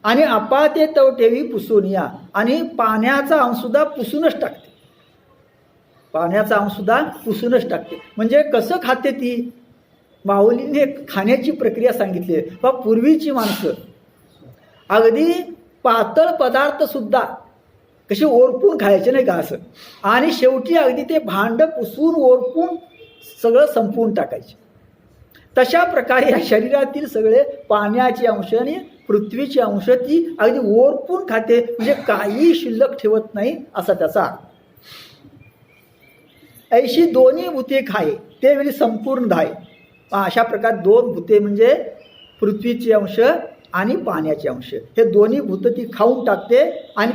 आणि अपाते तवठेवी पुसून या, आणि पाण्याचा अंशसुद्धा पुसूनच टाकते. पाण्याचा अंशसुद्धा पुसूनच टाकते. म्हणजे कसं खाते ती, माऊलीने खाण्याची प्रक्रिया सांगितली आहे. पण पूर्वीची माणसं अगदी पातळ पदार्थ सुद्धा कसे ओरपून खायचे नाही का असं, आणि शेवटी अगदी ते भांड पुसून ओरपून सगळं संपवून टाकायचे. तशा प्रकारे या शरीरातील सगळे पाण्याचे अंश आणि पृथ्वीचे अंश ती अगदी ओरपून खाते. म्हणजे काही शिल्लक ठेवत नाही असा त्याचा. ऐशी दोन्ही भूते खाये ते वेळी संपूर्ण धाय. अशा प्रकारे दोन भूते म्हणजे पृथ्वीचे अंश आणि पाण्याचे अंश, हे दोन्ही भूत ती खाऊन टाकते. आणि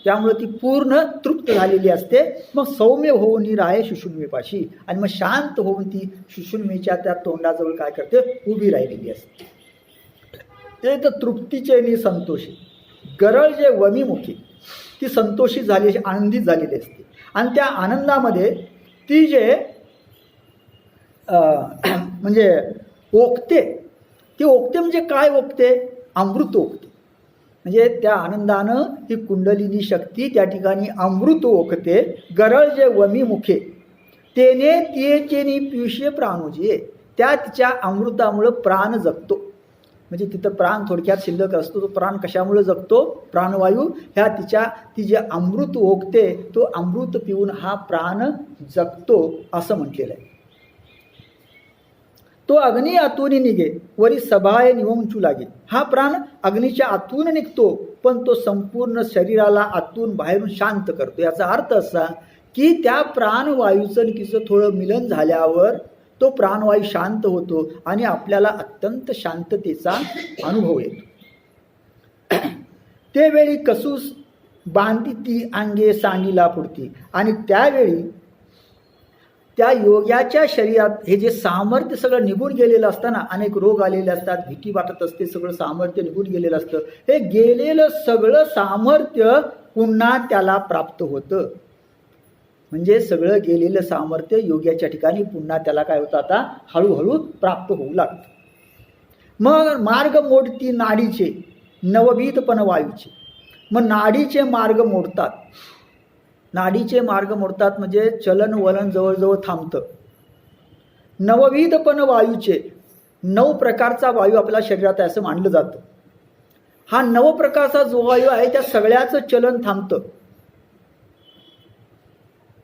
त्यामुळे ती पूर्ण तृप्त झालेली असते. मग सौम्य होऊन राहे शुशुन्मीपाशी, आणि मग शांत होऊन ती शुशुन्मीच्या त्या तोंडाजवळ काय करते, उभी राहिलेली असते. ते तर तृप्तीचे नि संतोषी, गरळ जे वमीमुखी ती संतोषी झाली, आनंदित झालेली असते. आणि त्या आनंदामध्ये ती जे म्हणजे ओकते, ती ओकते म्हणजे काय ओकते, अमृत ओकते. म्हणजे त्या आनंदानं ही कुंडलिनी शक्ती त्या ठिकाणी अमृत ओकते. गरळ जे वमीमुखे तेने तियेचेनी पियुषे प्राणोजिये, त्या तिच्या अमृतामुळं प्राण जगतो. म्हणजे तिथं प्राण थोडक्यात शिल्लक असतो. तो प्राण कशामुळे जगतो, प्राणवायू ह्या ती जे अमृत ओकते, तो अमृत पिऊन हा प्राण जगतो असं म्हटलेलं आहे. तो अग्नी आतून निघे वरी सभाय निवंचू लागे. हा प्राण अग्नीच्या आतून निघतो, पण तो संपूर्ण शरीराला आतून बाहेरून शांत करतो. याचा अर्थ असा की त्या प्राणवायूचं किचं थोडं मिलन झाल्यावर तो प्राणवायू शांत होतो आणि आपल्याला अत्यंत शांततेचा अनुभव येतो. ते वेळी कसूस बांधी ती अंगे सांडीला पुरती. आणि त्यावेळी त्या योग्याच्या शरीरात हे जे सामर्थ्य सगळं निघून गेलेलं असतं ना, अनेक रोग आलेले असतात, भीती वाटत असते, सगळं सामर्थ्य निघून गेलेलं असतं. हे गेलेलं सगळं सामर्थ्य पुन्हा त्याला प्राप्त होतं. म्हणजे सगळं गेलेलं सामर्थ्य योग्याच्या ठिकाणी पुन्हा त्याला काय होतं, आता हळूहळू प्राप्त होऊ लागतं. मग मार्ग मोडती नाडीचे नवभीतपण वायूचे. मग नाडीचे मार्ग मोडतात. नाडीचे मार्ग मोडतात म्हणजे चलन वलन जवळजवळ थांबतं. नवविधपण वायूचे, 9 प्रकारचा वायू आपल्या शरीरात आहे असं मानलं जातं. हा 9 प्रकारचा जो वायू आहे त्या सगळ्याचं चलन थांबतं.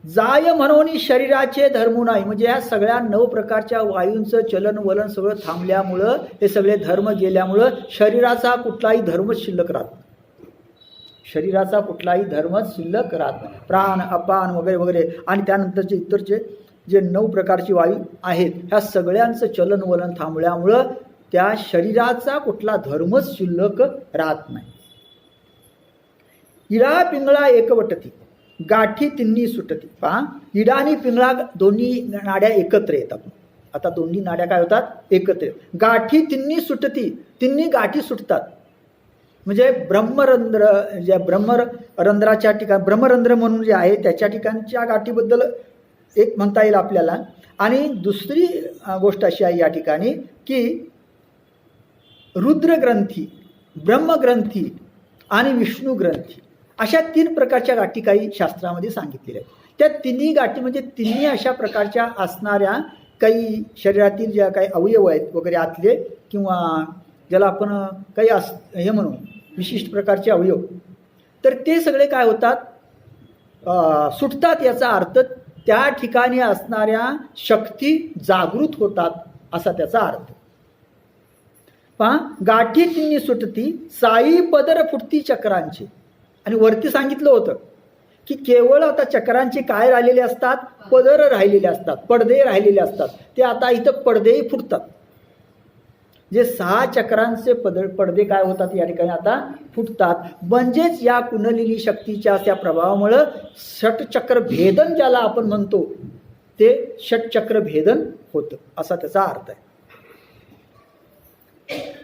जाय म्हणून शरीराचे धर्म नाही, म्हणजे या सगळ्या 9 प्रकारच्या वायूंचं चलन वलन सगळं थांबल्यामुळं, हे सगळे धर्म गेल्यामुळं शरीराचा कुठलाही धर्मच शिल्लक राहत नाही. शरीराचा कुठलाही धर्मच शिल्लक राहत नाही. प्राण अपान वगैरे वगैरे आणि त्यानंतरचे इतरचे जे 9 प्रकारची वायू आहेत ह्या सगळ्यांचं चलन वलन थांबल्यामुळं त्या शरीराचा कुठला धर्मच शिल्लक राहत नाही. इडा पिंगळा एकवटती गाठी तिन्ही सुटती. पहा, इडा आणि पिंगळा दोन्ही नाड्या एकत्र येतात. आता दोन्ही नाड्या काय होतात, एकत्र. गाठी तिन्ही सुटती, तिन्ही गाठी सुटतात. म्हणजे ब्रह्मरंध्र, ज्या ब्रह्मरंध्राच्या ठिकाणी ब्रह्मरंध्र म्हणून जे आहे त्याच्या ठिकाणच्या गाठीबद्दल एक म्हणता येईल आपल्याला. आणि दुसरी गोष्ट अशी आहे या ठिकाणी की रुद्रग्रंथी, ब्रह्मग्रंथी आणि विष्णू ग्रंथी अशा 3 प्रकारच्या गाठी काही शास्त्रामध्ये सांगितलेल्या आहेत. त्या तिन्ही गाठी म्हणजे तिन्ही अशा प्रकारच्या असणाऱ्या काही शरीरातील ज्या काही अवयव आहेत वगैरे आतले, किंवा ज्याला आपण काही हे म्हणू विशिष्ट प्रकारचे अवयव, तर ते सगळे काय होतात, सुटतात. याचा अर्थ त्या ठिकाणी असणाऱ्या शक्ती जागृत होतात असा त्याचा अर्थ. पहा, गाठी तिन्ही सुटती साई पदर फुटती चक्रांची. आणि वरती सांगितलं होतं की केवळ आता चक्रांचे काय राहिलेले असतात, पदर राहिलेले असतात, पडदे राहिलेले असतात. ते आता इथं पडदेही फुटतात. जे 6 चक्रांचे पडदे काय होतात या ठिकाणी आता फुटतात. म्हणजेच या कुंडलिनी शक्तीच्या त्या प्रभावामुळं षटचक्र भेदन ज्याला आपण म्हणतो ते षटचक्र भेदन होतं असा त्याचा अर्थ आहे.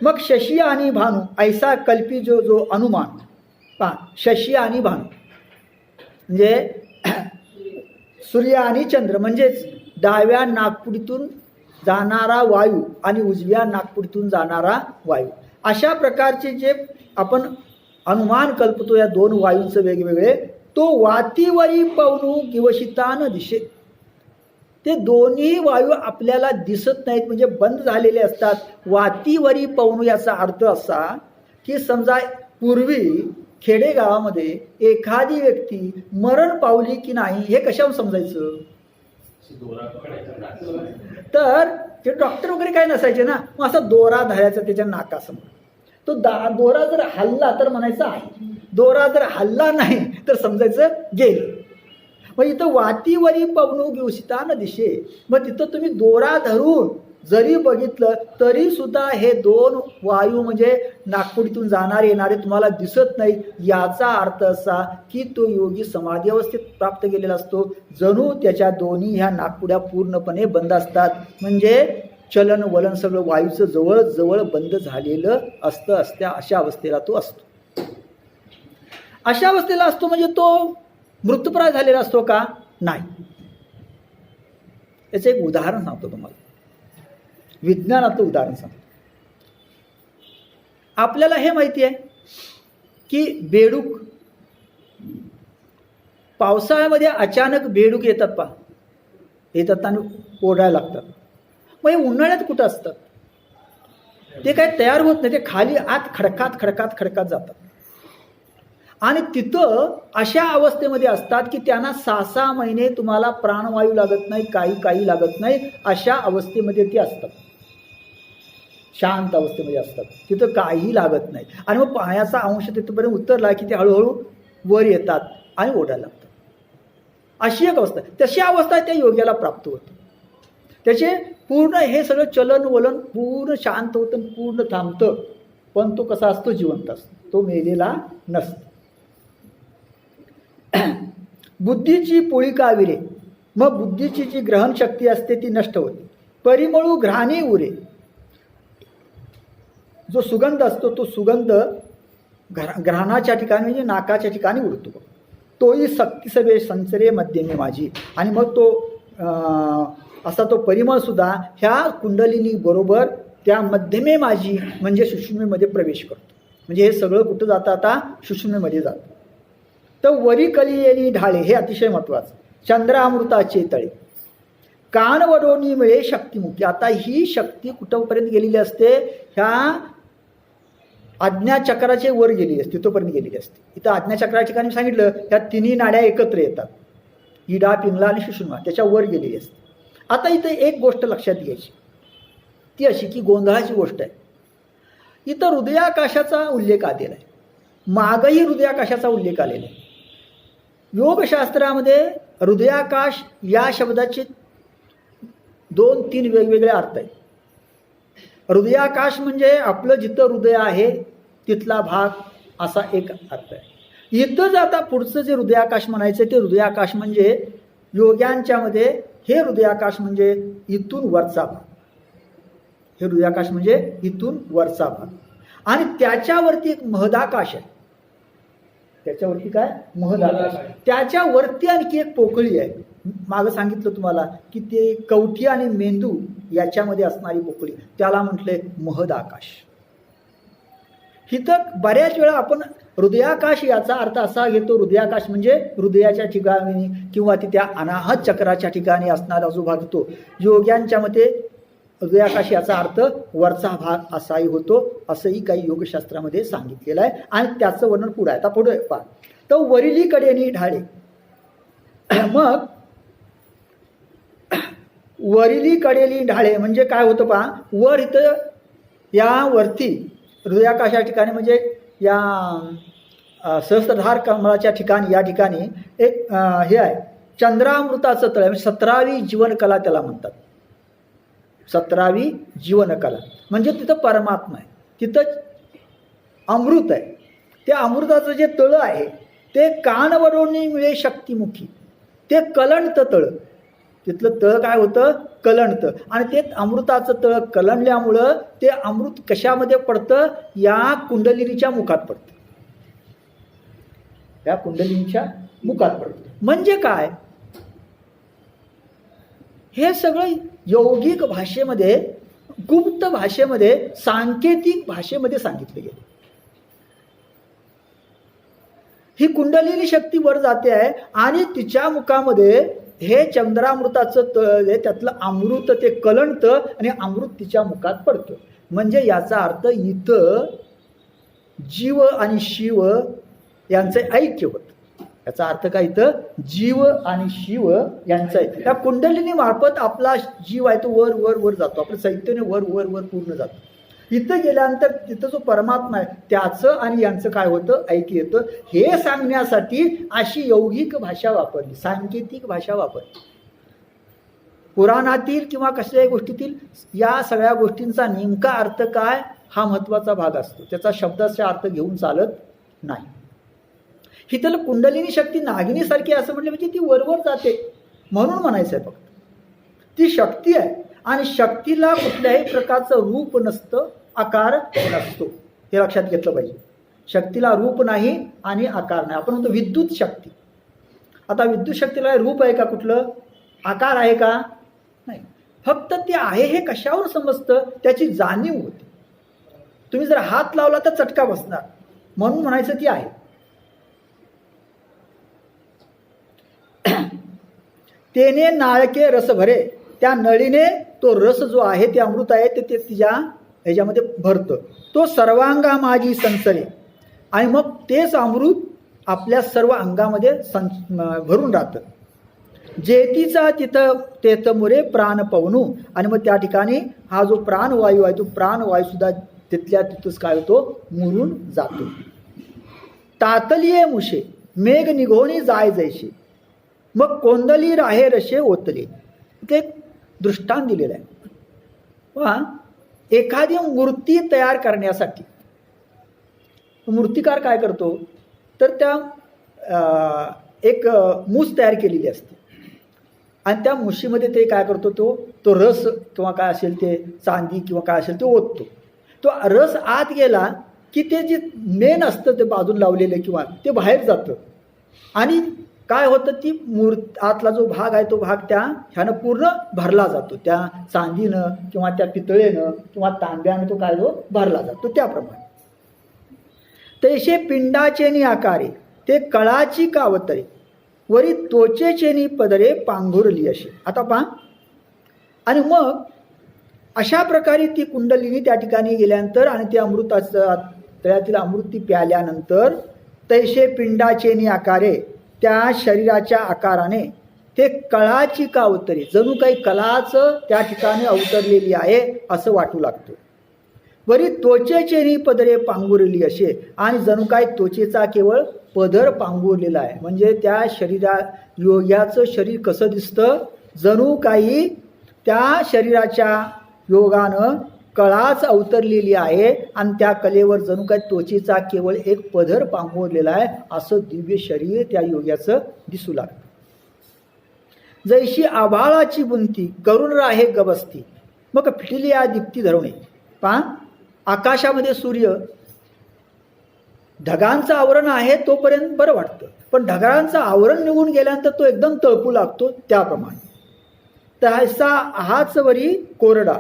मग शशी आणि भानू ऐसा कल्पी जो अनुमान. पहा, शशी आणि भानू म्हणजे सूर्य आणि चंद्र, म्हणजेच डाव्या नाकपुडीतून जाणारा वायू आणि उजव्या नाकपुडीतून जाणारा वायू, अशा प्रकारचे जे आपण अनुमान कल्पतो या 2 वायूंचे वेगवेगळे, तो वातीवरी पवनू किवशितान दिशे. ते दोन्ही वायू आपल्याला दिसत नाहीत, म्हणजे बंद झालेले असतात. वातीवरी पवनू याचा अर्थ असा की समजा पूर्वी खेडेगावामध्ये एखादी व्यक्ती मरण पावली की नाही हे कशावर समजायचं, तर ते डॉक्टर वगैरे काय नसायचे ना, मग असा दोरा धरायचा त्याच्या नाकासमोर. तो दोरा जर हल्ला तर म्हणायचं आहे, दोरा जर हल्ला नाही तर समजायचं गेलं. मग इथं वातीवरी पवनू गिवसितान दिशे, मग तिथं तुम्ही दोरा धरून जरी बघितलं तरी सुद्धा हे 2 वायू म्हणजे नाकपुडीतून जाणारे येणारे तुम्हाला दिसत नाही. याचा अर्थ असा की तो योगी समाधी अवस्थेत प्राप्त केलेला असतो. जणू त्याच्या दोन्ही ह्या नाकपुड्या पूर्णपणे बंद असतात. म्हणजे चलन वलन सगळं वायूचं जवळ जवळ बंद झालेलं असतं. अशा अवस्थेला तो असतो. अशा अवस्थेला असतो म्हणजे तो मृत्यूप्राय झालेला असतो का, नाही. याचं एक उदाहरण सांगतो तुम्हाला, विज्ञानाचं उदाहरण सांगतो. आपल्याला हे माहिती आहे की बेडूक पावसाळ्यामध्ये अचानक बेडूक येतात, येतात आणि ओढायला लागतात. मग हे उन्हाळ्यात कुठं असतात, ते काय तयार होत नाही, ते खाली आत खडकात खडकात खडकात जातात. आणि तिथं अशा अवस्थेमध्ये असतात की त्यांना 6-6 महिने तुम्हाला प्राणवायू लागत नाही, काही लागत नाही. अशा अवस्थेमध्ये ते असतात, शांत अवस्थेमध्ये असतात, तिथं काही लागत नाही. आणि मग पाण्याचा अंश तिथपर्यंत उतरला की ते हळूहळू वर येतात आणि ओढायला लागतात. अशी एक अवस्था, तशी अवस्था त्या योग्याला प्राप्त होते. त्याचे पूर्ण हे सगळं चलन वलन पूर्ण शांत होतं, पूर्ण थांबतं. पण तो कसा असतो, जिवंत असतो, तो मेलेला नसतो. बुद्धीची पोळी काविरे, मग बुद्धीची जी ग्रहण शक्ती असते ती नष्ट होते. परिमळू घ्राणे उरे, जो सुगंध असतो तो सुगंध घ्राणाच्या ठिकाणी म्हणजे नाकाच्या ठिकाणी उडतो. तोही सक्ती सभे संचरे मध्यमे माझी. आणि मग तो असा तो परिमळ सुद्धा ह्या कुंडलिनी बरोबर त्या मध्यमे माझी म्हणजे सुषुम्नेमध्ये प्रवेश करतो. म्हणजे हे सगळं कुठं जातं, आता सुषुम्नेमध्ये जातं. तर वरी कलियेनी ढाळे, हे अतिशय महत्त्वाचं. चंद्रामृताचे तळे कान वडोनी मिळे शक्तिमुक्ती. आता ही शक्ती कुठंपर्यंत गेलेली असते, ह्या आज्ञाचक्राचे वर गेलेली असते, तिथंपर्यंत गेलेली असते. इथं आज्ञाचक्राच्या ठिकाणी सांगितलं ह्या तिन्ही नाड्या एकत्र येतात, इडा पिंगला आणि सुषुम्ना, त्याच्या वर गेलेली असते. आता इथं एक गोष्ट लक्षात घ्यायची, ती अशी की गोंधळाची गोष्ट आहे. इथं हृदयाकाशाचा उल्लेख आलेला आहे, मागही हृदयाकाशाचा उल्लेख आलेला आहे. योगशास्त्रामध्ये हृदयाकाश या शब्दाचे 2-3 वेगवेगळे अर्थ आहेत. हृदयाकाश म्हणजे आपलं जिथं हृदय आहे तिथला भाग, असा एक अर्थ आहे. इथंच आता पुढचं जे हृदयाकाश म्हणायचं ते हृदयाकाश म्हणजे योग्यांच्यामध्ये हे हृदयाकाश म्हणजे इथून वरचा भाग, हे हृदयाकाश म्हणजे इथून वरचा भाग. आणि त्याच्यावरती एक महदाकाश आहे. त्याच्यावरती काय? महदाकाश. त्याच्यावरती आणखी एक पोकळी आहे. मागं सांगितलं तुम्हाला की ते कवठी आणि मेंदू याच्यामध्ये असणारी पोकळी, त्याला म्हटलंय महदाकाश. इथं बऱ्याच वेळा आपण हृदयाकाश याचा अर्थ असा घेतो, हृदयाकाश म्हणजे हृदयाच्या ठिकाणी किंवा त्या अनाहत चक्राच्या ठिकाणी असणारा जो भाग तो. योग्यांच्या मते हृदयाकाश याचा अर्थ वरचा भाग असाही होतो, असंही काही योगशास्त्रामध्ये सांगितलेलं आहे आणि त्याचं वर्णन पुढे आहे. आता पुढे पहा, तर वरिली कडेनी ढाळे. मग वरिली कडेली ढाळे म्हणजे काय होतं पहा, वर इथं या वरती हृदयाकाशा ठिकाणी म्हणजे या सहस्त्रधार कमळाच्या ठिकाणी या ठिकाणी एक हे आहे चंद्रामृताचं तळ, म्हणजे 17वी जीवनकला त्याला म्हणतात. 17वी जीवनकला म्हणजे तिथं परमात्मा आहे, तिथं अमृत आहे. त्या अमृताचं जे तळ आहे ते कानवरोनी मिळे शक्तिमुखी, ते कलंत तळ. तिथलं तळ काय होतं? कलंत. आणि ते अमृताचं तळ कलंडल्यामुळं ते अमृत कशामध्ये पडतं? या कुंडलिनीच्या मुखात पडतं. या कुंडलिनीच्या मुखात पडतं. म्हणजे काय? हे सगळं यौगिक भाषेमध्ये, गुप्त भाषेमध्ये, सांकेतिक भाषेमध्ये सांगितले गेले. ही कुंडलिनी शक्ती वर जाते आहे आणि तिच्या मुखामध्ये हे चंद्रामृताचं तळ, त्यातलं अमृत ते कलंत आणि अमृत तिच्या मुखात पडतं. म्हणजे याचा अर्थ इथं जीव आणि शिव यांचं ऐक्य होतं. याचा अर्थ काय? इथं जीव आणि शिव यांचं ऐक्य. त्या कुंडलिनी मार्फत आपला जीव आहे तो वर वर वर जातो, आपलं चैतन्य वर वर वर पूर्ण जातं. इथं गेल्यानंतर तिथं जो परमात्मा आहे त्याचं आणि यांचं काय होतं? ऐक्य येतं. हे सांगण्यासाठी अशी यौगिक भाषा वापरली, सांकेतिक भाषा वापरली. पुराणातील किंवा कसल्याही गोष्टीतील या सगळ्या गोष्टींचा नेमका अर्थ काय हा महत्त्वाचा भाग असतो. त्याचा शब्दाचा अर्थ घेऊन चालत नाही. ही तर कुंडलिनी शक्ती नागिनीसारखी असं म्हटलं म्हणजे ती वरवर जाते म्हणून म्हणायचं आहे. फक्त ती शक्ती आहे आणि शक्तीला कुठल्याही प्रकारचं रूप नसतं, आकार नसतो. हे लक्षात घेतलं पाहिजे. शक्तीला रूप नाही आणि आकार नाही. आपण म्हणतो विद्युत शक्ती. आता विद्युत शक्तीला रूप आहे का? कुठलं आकार आहे का? नाही. फक्त ते आहे हे कशावर समजतं? त्याची जाणीव होते. तुम्ही जर हात लावला तर चटका बसणार म्हणून म्हणायचं ती आहे. तेने नाळके रस भरे, त्या नळीने तो रस जो आहे ते अमृत आहे ते तिच्या ह्याच्यामध्ये भरतं. तो सर्वांगा माझी संसरे आणि मग तेच अमृत आपल्या सर्व अंगामध्ये भरून राहतं. जेतीचा तिथं तेथ मुरे प्राण पवनू. आणि मग त्या ठिकाणी हा जो प्राणवायू आहे तो प्राणवायू सुद्धा तिथल्या तिथंच काय होतो? मुरून जातो. तातलिये मुशे मेघ निघोनी जाय जैसे, मग कोंदली राहे रशे ओतले. ते एक दृष्टांत दिलेलं आहे. पहा, एखादी मूर्ती तयार करण्यासाठी मूर्तिकार काय करतो? तर त्या एक मूस तयार केलेली असते आणि त्या मुशीमध्ये ते काय करतो? तो रस किंवा काय असेल ते चांदी किंवा काय असेल ते ओततो. तो रस आत गेला की ते जे मेन असतं ते बाजूला लावलेलं किंवा ते बाहेर जातं आणि काय होतं? ती आतला जो भाग आहे तो भाग त्या ह्यानं पूर्ण भरला जातो. त्या चांदीनं किंवा त्या पितळेनं किंवा तांब्यानं तो काय भरला जातो. त्याप्रमाणे तैसे पिंडाचेनी आकारे ते कळाची कावतरे वरी त्वचेचेनी पदरे पांघुरली अशी. आता पहा, आणि मग अशा प्रकारे ती कुंडलिनी त्या ठिकाणी गेल्यानंतर आणि ते अमृताचं तळ्यातील अमृती प्याल्यानंतर तैसे पिंडाचेनी आकारे, त्या शरीराच्या आकाराने ते कळाची का अवतरी, जणू काही कलाचं त्या ठिकाणी अवतरलेली आहे असं वाटू लागतं. वरी त्वचेचेनी पदरे पांघुरली असे, आणि जणू काही त्वचेचा केवळ पदर पांघुरलेला आहे. म्हणजे त्या योग्याचं शरीर कसं दिसतं? जणू काही त्या शरीराच्या योगानं कळाच अवतरलेली आहे आणि त्या कलेवर जणू काही त्वचेचा केवळ एक पदर पांघुरलेला आहे असं दिव्य शरीर त्या योग्याचं दिसू लागतं. जैशी आभाळाची बुंती करून राहे गबसती, मग फिटली या दीप्ती धरवणे. पहा, आकाशामध्ये सूर्य ढगांचं आवरण आहे तोपर्यंत बरं वाटतं, पण ढगांचं आवरण निघून गेल्यानंतर तो एकदम तळपू लागतो. त्याप्रमाणे तैसा हाच वरी कोरडा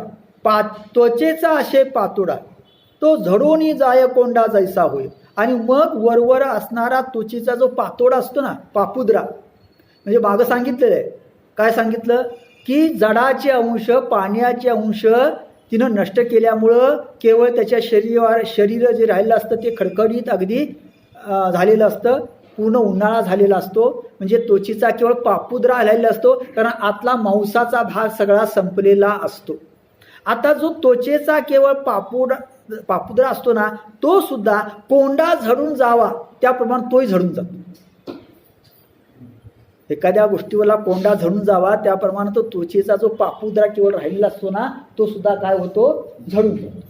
त्वचेचा असे पातोडा, तो झडून जाय कोंडा जैसा होय. आणि मग वरवर असणारा त्वचेचा जो पातोडा असतो ना, पापुद्रा, म्हणजे मागं सांगितलेलं आहे. काय सांगितलं की जडाचे अंश, पाण्याचे अंश तिनं नष्ट केल्यामुळं केवळ त्याच्या शरीर जे राहिलं असतं ते खडखडीत अगदी झालेलं असतं, पूर्ण उन्हाळा झालेला असतो. म्हणजे त्वचेचा केवळ पापुद्रा राहिलेला असतो, कारण आतला मांसाचा भाग सगळा संपलेला असतो. आता जो त्वचेचा केवळ पापुद्रा असतो ना, तो सुद्धा कोंडा झडून जावा त्याप्रमाणे तोही झडून जातो. एखाद्या गोष्टीवरला कोंडा झडून जावा त्याप्रमाणे तो त्वचेचा जो पापुद्रा केवळ राहिलेला असतो ना, तो सुद्धा काय होतो, झडून जातो.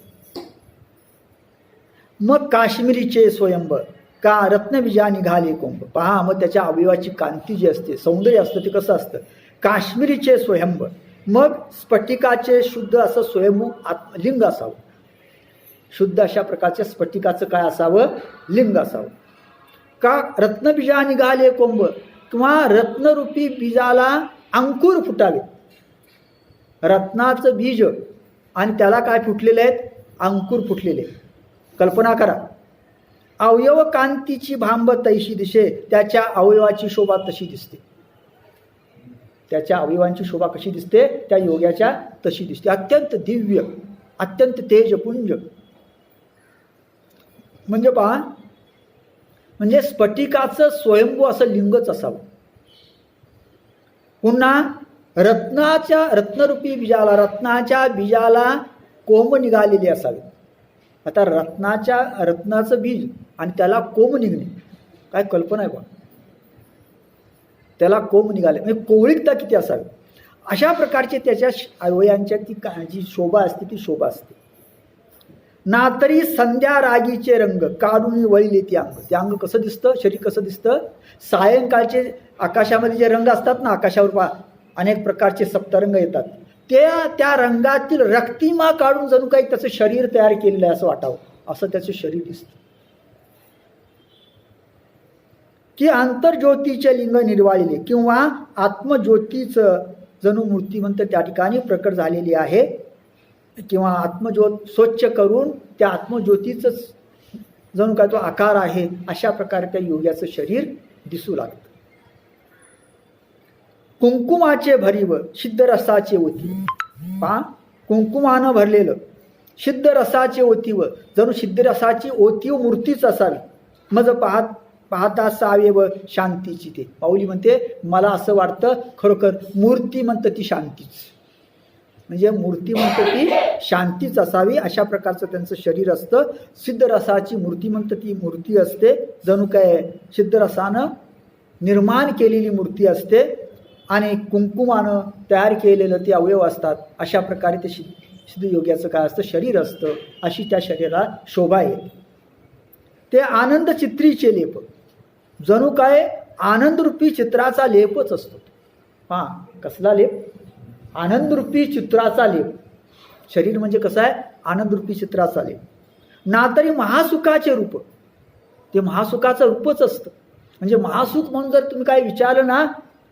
मग काश्मीरीचे स्वयंबर का रत्नबीजा निघाले कोंब. पहा, मग त्याच्या अवयवाची कांती जी असते, सौंदर्य असतं, ते कसं असतं. काश्मीरीचे स्वयंबर, मग स्फटिकाचे शुद्ध असं स्वयंभू लिंग असावं. शुद्ध अशा प्रकारच्या स्फटिकाचं काय असावं, लिंग असावं. का रत्नबीजा निघाले कोंब, किंवा रत्नरूपी बीजाला अंकुर फुटावे. रत्नाचं बीज आणि त्याला काय फुटलेले आहेत, अंकुर फुटलेले. कल्पना करा, अवयव कांतीची भांब तैशी दिसे, त्याच्या अवयवाची शोभा तशी दिसते. त्याच्या अवयवांची शोभा कशी दिसते, त्या योग्याच्या तशी दिसते. अत्यंत दिव्य, अत्यंत तेजपुंज. म्हणजे पहा, म्हणजे स्फटिकाचं स्वयंभू असं लिंगच असावं. पुन्हा रत्नरूपी बीजाला, रत्नाच्या बीजाला कोंब निघालेले असावे. आता रत्नाचं बीज आणि त्याला कोंब निघणे, काय कल्पना आहे बा. त्याला कोंब निघाले म्हणजे कोवळीकता किती असावी. अशा प्रकारचे त्याच्या अवयवांच्या जी शोभा असते ती शोभा असते. नातरी संध्या रागीचे रंग काढून वळले ती अंग. ते अंग कसं दिसतं, शरीर कसं दिसतं. सायंकाळचे आकाशामध्ये जे रंग असतात ना, आकाशावर पहा अनेक प्रकारचे सप्तरंग येतात, त्या रंगातील रक्तिमा काढून जणू काही त्याचं शरीर तयार केलेलं आहे असं वाटावं, असं त्याचं शरीर दिसतं. की आंतरज्योतीचे लिंग निर्वाळले, किंवा आत्मज्योतीचं जणू मूर्तिमंत त्या ठिकाणी प्रकट झालेली आहे, किंवा आत्मज्योत स्वच्छ करून त्या आत्मज्योतीचंच जणू काय तो आकार आहे, अशा प्रकारे त्या योग्याचं शरीर दिसू लागतं. कुंकुमाचे भरीव सिद्ध रसाचे ओती. पहा, कुंकुमानं भरलेलं सिद्ध रसाचे ओतीव, जणू सिद्ध रसाची ओतीव मूर्तीच असावी. मग पाहता सावेव शांतीची. ते पाऊली म्हणते, मला असं वाटतं खरोखर मूर्ती म्हणतं ती शांतीच, म्हणजे मूर्ती म्हणतं ती शांतीच असावी. अशा प्रकारचं त्यांचं शरीर असतं. सिद्ध रसाची मूर्ती म्हणतं ती मूर्ती असते, जणू काय सिद्ध रसानं निर्माण केलेली मूर्ती असते, आणि कुंकुमानं तयार केलेलं ते अवयव असतात. अशा प्रकारे ते सिद्ध योग्याचं काय असतं, शरीर असतं. अशी त्या शरीराला शोभा येते. ते आनंद चित्रीचे लेप, जणू काय आनंदरूपी चित्राचा लेपच असतो. पहा, कसला लेप, आनंदरूपी चित्राचा लेप. शरीर म्हणजे कसं आहे, आनंदरूपी चित्राचा लेप. ना तरी महासुखाचे रूप, ते महासुखाचं रूपच असतं. म्हणजे महासुख म्हणून जर तुम्ही काय विचारलं ना,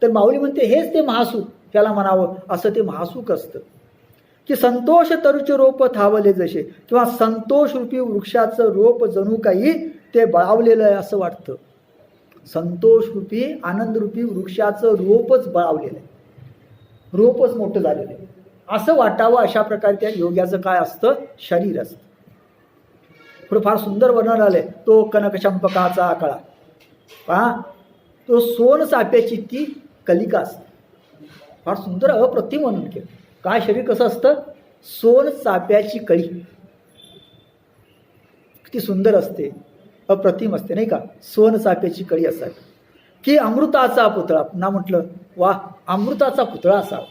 तर माऊली म्हणते हेच ते महासुख त्याला म्हणावं, असं ते महासुख असतं. की संतोष तरुचे रोप थावले जसे, किंवा संतोष रूपी वृक्षाचं रोप जणू काही ते बळावलेलं आहे असं वाटतं. संतोष रूपी आनंदरूपी वृक्षाचं रोपच बळावलेलं आहे, रोपच मोठं झालेलं आहे असं वाटावं. अशा प्रकारे त्या योग्याचं काय असतं, शरीर असतं. पुढे फार सुंदर वर्णन आलंय. तो कनकचंपकाचा आकळा, पहा, तो सोन चाफ्याची ती कलिका असते. फार सुंदर अप्रतिम वर्णन केलं. काय शरीर कसं असतं, सोन चाफ्याची कळी, किती सुंदर असते, अप्रतिम असते नाही का. सोन चाफ्याची कळी असावी. की अमृताचा पुतळा, ना म्हटलं वा, अमृताचा पुतळा असावा.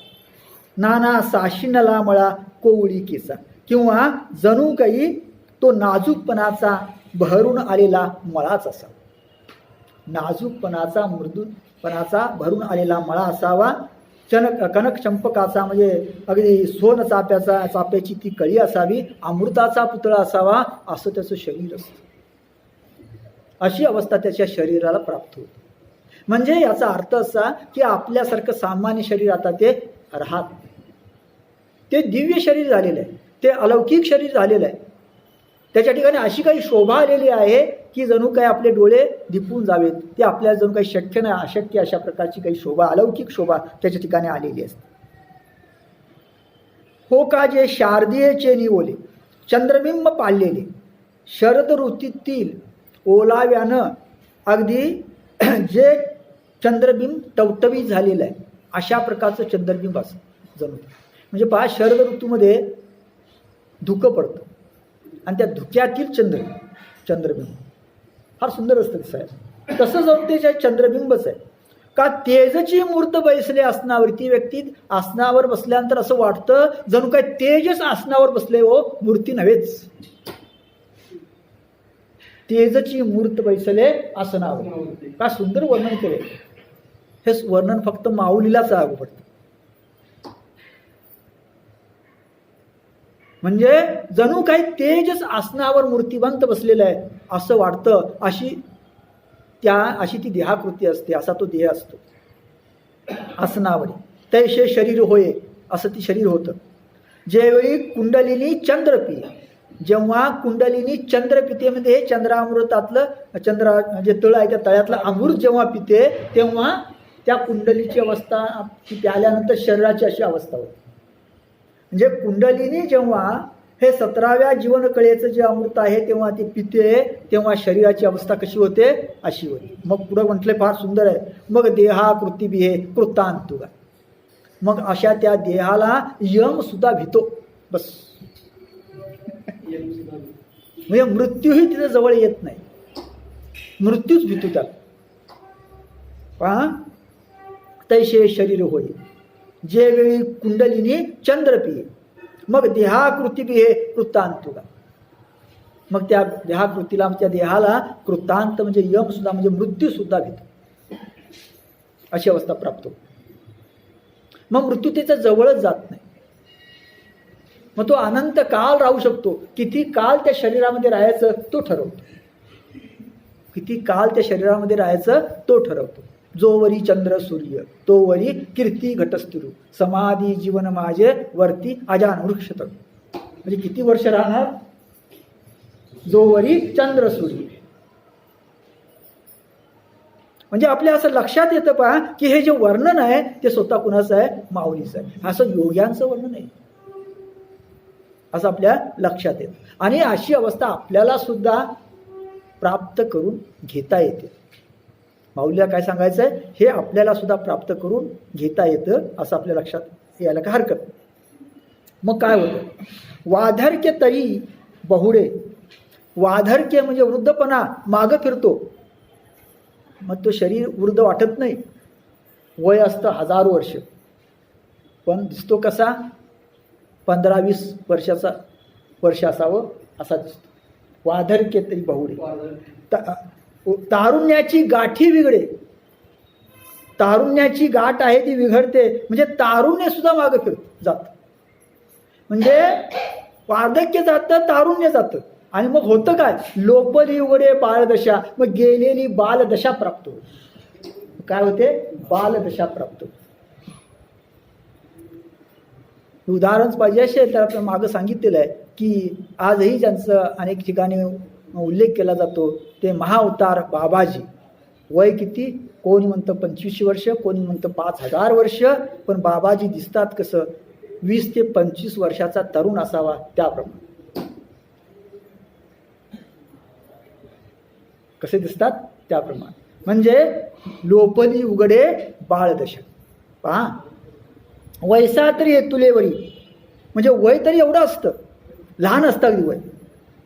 नाना साशिनला मळा कोवळी केसा, किंवा जणू काही तो नाजूकपणाचा भरून आलेला मळाच असावा. नाजूकपणाचा, मृदूपणाचा भरून आलेला मळा असावा. कनक चंपकाचा म्हणजे अगदी सोन चाप्याची ती कळी असावी, अमृताचा पुतळा असावा, असं त्याचं शरीर असतं. अशी अवस्था त्याच्या शरीराला प्राप्त होते. म्हणजे याचा अर्थ असा की आपल्यासारखं सामान्य शरीर आता ते राहत, ते दिव्य शरीर झालेलं आहे, ते अलौकिक शरीर झालेलं आहे. त्याच्या ठिकाणी अशी काही शोभा आलेली आहे की जणू काही आपले डोळे दिपून जावेत. ते आपल्याला जणू काही शक्य नाही अशक्य अशा प्रकारची काही शोभा, अलौकिक शोभा त्याच्या ठिकाणी आलेली असते. हो का जे शारदीयचे निवोले चंद्रबिंब पाळलेले, शरद ऋतूतील ओलाव्यानं अगदी जे चंद्रबिंब टवटवीत झालेलं आहे अशा प्रकारचं चंद्रबिंब असं जणू. म्हणजे पहा, शरद ऋतूमध्ये धुकं पडतं आणि त्या धुक्यातील चंद्रबिंब फार सुंदर असतं दिसायला. तसं जाऊन ते चंद्रबिंबच आहे. का तेजची मूर्त बैसले आसनावर, ती व्यक्ती आसनावर बसल्यानंतर असं वाटतं जणू काय तेजच आसनावर बसले हो, मूर्ती नव्हेच. तेजची मूर्त बैसले आसनावर, का सुंदर वर्णन केले. हे वर्णन फक्त माऊलीलाच लागू पडतं. म्हणजे जणू काही तेजच आसनावर मूर्तिवंत बसलेलं आहे असं वाटतं. अशी ती देहाकृती असते, असा तो देह असतो आसनावरी. तैसे शरीर होय, असं ती शरीर होतं. ज्यावेळी कुंडलिनी चंद्रपी, जेव्हा कुंडलिनी चंद्र पिते, म्हणजे हे चंद्रामृतातलं जे तळ आहे त्या तळ्यातलं अमृत जेव्हा पिते तेव्हा त्या कुंडलीची अवस्था ती प्याल्यानंतर शरीराची अशी अवस्था होते. म्हणजे कुंडलिनी जेव्हा हे 17व्या जीवनकळेचं जे अमृत आहे तेव्हा ती पिते तेव्हा शरीराची अवस्था कशी होते, अशी होते. मग पुढं म्हटले फार सुंदर आहे, मग देहा कृती बिहे कृतांतुगा. मग अशा त्या देहाला यम सुद्धा भीतो. बस, म्हणजे मृत्यूही तिथे जवळ येत नाही, मृत्यूच भीतो त्याला. पहा, तैसे शरीर होय जे वेळी कुंडलिनी चंद्र पिये, मग देहाकृती बिहे कृतांतुगा. मग त्या देहाकृतीला, त्या देहाला कृतांत म्हणजे यम सुद्धा म्हणजे मृत्यू सुद्धा भीतो. अशी अवस्था प्राप्त होते. मग मृत्यू त्याच्या जवळच जात नाही. मग तो अनंत काल राहू शकतो. किती काल त्या शरीरामध्ये राहायचं तो ठरवतो, किती काल त्या शरीरामध्ये राहायचं तो ठरवतो. जोवरी चंद्र सूर्य तोवरी कीर्ती घटस्तुरू, समाधी जीवन माझे वरती अजान वृक्षत. म्हणजे किती वर्ष राहणार, जोवरी चंद्र सूर्य. म्हणजे आपल्या असं लक्षात येतं पहा की हे जे वर्णन आहे ते स्वतः कुणाचं आहे, माऊलीचं आहे. असं योग्यांचं वर्णन आहे असं आपल्या लक्षात येतं. आणि अशी अवस्था आपल्याला सुद्धा प्राप्त करून घेता येते. माऊलीला काय सांगायचं आहे, हे आपल्याला सुद्धा प्राप्त करून घेता येतं असं आपल्या लक्षात यायला काय हरकत. मग काय होतं, वाधर्क्य तरी बहुडे. वाधर्क्य म्हणजे वृद्धपणा, मागं फिरतो. मग तो शरीर वृद्ध वाटत नाही. वय असतं 1000 वर्ष, पण दिसतो कसा 15-20 वर्ष असावं असा दिसतो. वाधर्क्य तरी बहुडे. तारुण्याची गाठी विघडे. तारुण्याची गाठ आहे ती विघडते, म्हणजे तारुण्य सुद्धा मागे फिरत जात. म्हणजे वार्धक्य जातं, तारुण्य जातं. आणि मग होतं काय, लोपली उघडे बालदशा. मग गेलेली बालदशा प्राप्त होते. काय होते, बालदशा प्राप्त होते. उदाहरण पाहिजे असेल तर आपण मागं सांगितलेलं आहे की आजही ज्यांचं अनेक ठिकाणी उल्लेख केला जातो ते महाअवतार बाबाजी. वय किती, कोणी म्हणतं 25 वर्ष, कोणी म्हणतं 5000 वर्ष, पण बाबाजी दिसतात कसं, 20 ते 25 वर्षाचा तरुण असावा त्याप्रमाणे. कसे दिसतात त्याप्रमाणे. म्हणजे लोपली उघडे बाळदशा. पहा, वयसा तरी तुलेवरी, म्हणजे वय तरी एवढं असतं, लहान असतं अगदी वय.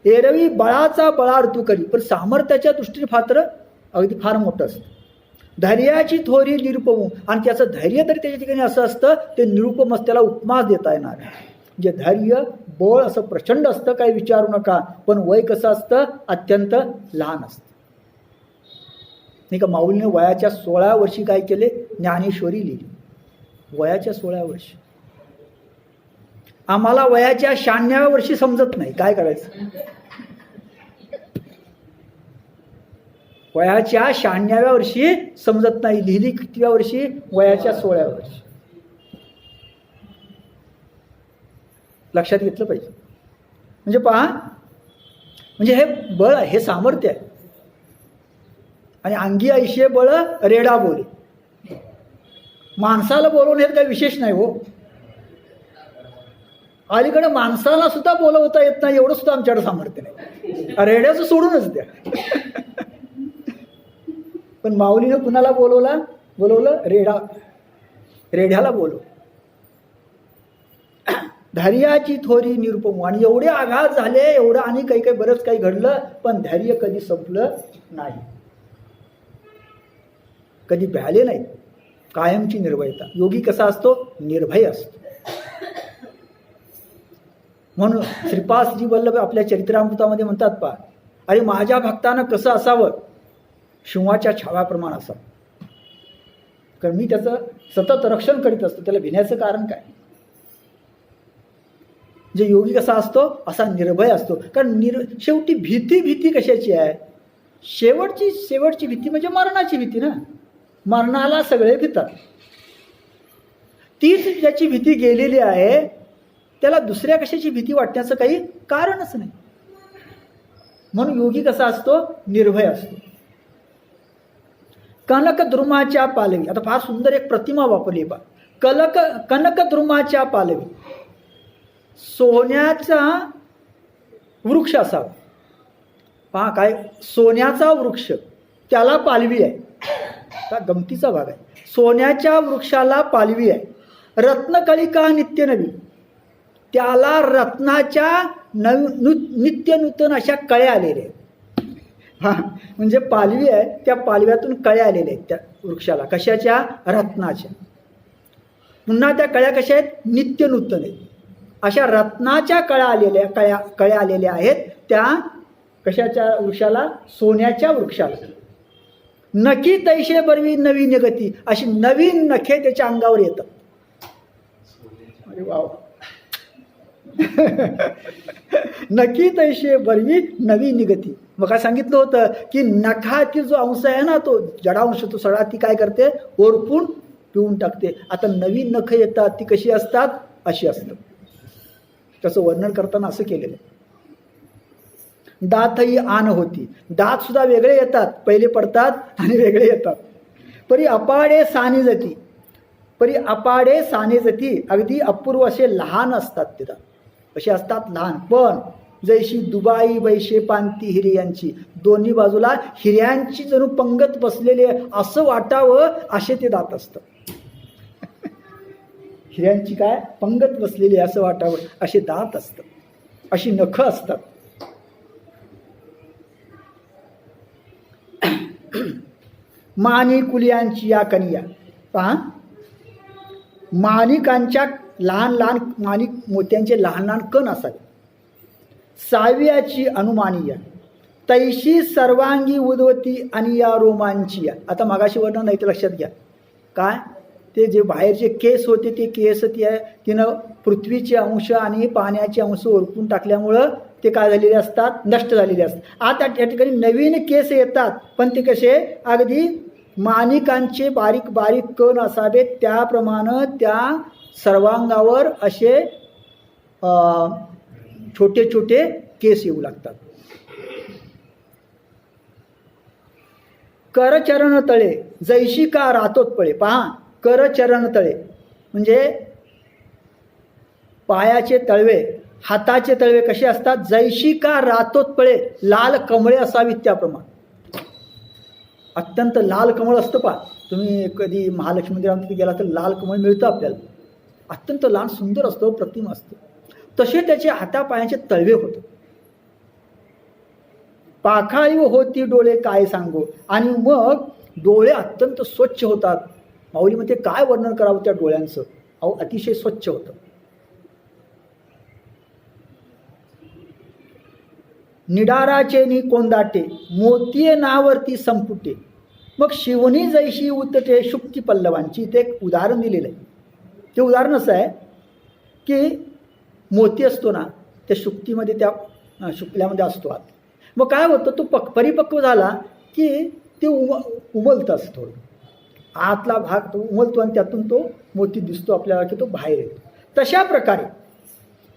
एरवी बळाचा बळार्थू करी, पण सामर्थ्याच्या दृष्टीने फात्र अगदी फार मोठं असतं. धैर्याची थोरी निरुपम, आणि त्याचं धैर्य तरी त्याच्या ठिकाणी असं असतं ते निरुपम, त्याला उपमास देता येणार. म्हणजे धैर्य बळ असं प्रचंड असतं, काही विचारू नका. पण वय कसं असतं, अत्यंत लहान असतं. नाही का, माऊलीने वयाच्या 16 वर्षी काय केले, ज्ञानेश्वरी लिहिली. वयाच्या 16व्या वर्षी. आम्हाला वयाच्या 96व्या वर्षी समजत नाही काय करायचं. वयाच्या 96व्या वर्षी समजत नाही. लिहिली कितव्या वर्षी? वयाच्या 16व्या वर्षी. लक्षात घेतलं पाहिजे. म्हणजे पहा, म्हणजे हे बळ आहे, हे सामर्थ्य आहे. आणि अंगी ऐशे बळ रेडा बोले. माणसाला बोलवणे हे काही विशेष नाही हो. अलीकडे माणसाला सुद्धा बोलवता येत नाही एवढं सुद्धा आमच्याकडे सामर्थ्य नाही. रेड्याचं सोडूनच द्या. पण माऊलीनं कुणाला बोलवलं? रेड्याला बोलव. धैर्याची थोरी निरुपम. आणि एवढे आघात झाले, एवढं आणि काही बरंच काही घडलं, पण धैर्य कधी संपलं नाही, कधी भ्याले नाही. कायमची निर्भयता. योगी कसा असतो? निर्भय असतो. म्हणून श्रीपादजी वल्लभ आपल्या चरित्रामृतामध्ये म्हणतात, पहा, अरे माझ्या भक्तानं कसं असावं? शिवाच्या छाव्याप्रमाणे असावं. कारण मी त्याचं सतत रक्षण करीत असतो. त्याला भिण्याचं कारण काय? जे योगी कसा असतो? असा निर्भय असतो. कारण शेवटी भीती कशाची आहे? शेवटची भीती म्हणजे मरणाची भीती ना. मरणाला सगळे भितात. तीच ज्याची भीती गेलेली आहे त्याला दुसऱ्या कशाची भीती वाटण्याचं काही कारणच नाही. म्हणून योगी कसा असतो? निर्भय असतो. कनकद्रुमाच्या पालवी. आता फार सुंदर एक प्रतिमा वापरली पा. कनकद्रुमाच्या पालवी. सोन्याचा वृक्ष असावा. पहा काय, सोन्याचा वृक्ष, त्याला पालवी आहे. का गमतीचा भाग आहे. सोन्याच्या वृक्षाला पालवी आहे. रत्नकळिका नित्य नवी. त्याला रत्नाच्या नित्य नूतन अशा कळ्या आलेल्या आहेत. हा, म्हणजे पालवी आहे, त्या पालव्यातून कळ्या आलेल्या आहेत त्या वृक्षाला. कशाच्या? रत्नाच्या. पुन्हा त्या कळ्या कशा आहेत? नित्य नूतन आहेत. अशा रत्नाच्या कळ्या आलेल्या आहेत. त्या कशाच्या वृक्षाला? सोन्याच्या वृक्षाला. नखी तैशे बरवी नवी निगती. अशी नवीन नखे त्याच्या अंगावर येतात. अरे वा. नखी तैशे बरवी नवी निगती. मग काय सांगितलं होतं की नखातील जो अंश आहे ना, तो जडांश, तो सगळा ती काय करते? ओरपून पिऊन टाकते. आता नवीन नख येतात, ती कशी असतात? अशी असतात. त्याचं वर्णन करताना असं केलेलं आहे. दातही आन होती. दात सुद्धा वेगळे येतात, पहिले पडतात आणि वेगळे येतात. परी अपाडे साने जती. परी अपाडे साने जती. अगदी अपूर्व असे लहान असतात ते दात. असे असतात लहान, पण जैशी दुबाई वैशे पांती हिऱ्यांची. दोन्ही बाजूला हिऱ्यांची जणू पंगत बसलेली असं वाटावं असे ते दात असतात. हिऱ्यांची काय पंगत बसलेली असं वाटावं असे दात असतात. अशी नख असतात. मानी कुलियांची या कनिया. पहा, माणिकांच्या लहान लहान माणिक मोत्यांचे लहान लहान कण असावे. साव्याची अनुमानिया. तैशी सर्वांगी उदवती आणि या रोमांची. आता मागाशी वर्णन नाही तर लक्षात घ्या. काय ते जे बाहेरचे केस होते ते केस तिनं पृथ्वीचे अंश आणि पाण्याचे अंश ओरपून टाकल्यामुळं ते काय झालेले असतात? नष्ट झालेले असतात. आता त्या ठिकाणी नवीन केस येतात, पण ते कसे? अगदी माणिकांचे बारीक बारीक कण असावेत, त्याप्रमाणे त्या सर्वांगावर असे छोटे छोटे केस येऊ लागतात. करचरण तळे जैशी का रातोत्पळे. पहा, करचरण तळे म्हणजे पायाचे तळवे, हाताचे तळवे कसे असतात? जैशी का रातोत्पळे. लाल कमळे असावीत त्याप्रमाणे. अत्यंत लाल कमळ असतं. पहा, तुम्ही कधी महालक्ष्मी मंदिरामध्ये गेला तर लाल कमळ मिळतं आपल्याला. अत्यंत लहान सुंदर असतो, प्रतिम असतो. तसे त्याचे हातापायाचे तळवे होते. पाखाळी होती डोळे काय सांगू. आणि मग डोळे अत्यंत स्वच्छ होतात. माऊलीमध्ये काय वर्णन करावं त्या डोळ्यांचं? अहो, अतिशय स्वच्छ होतं. निडाराचे नि कोंदाटे मोतीये नावरती संपुटे. मग शिवनी जैशी उतटे शुक्ती पल्लवांची. इथे एक उदाहरण दिलेलं आहे. ते उदाहरण असं आहे की मोती असतो ना, त्या शुक्तीमध्ये, त्या शुक्ल्यामध्ये असतो आत. मग काय होतं, तो परिपक्व झाला की ते उमलतं असं थोडं, आतला भाग तो उमलतो आणि त्यातून तो मोती दिसतो आपल्याला की तो बाहेर येतो. तशा प्रकारे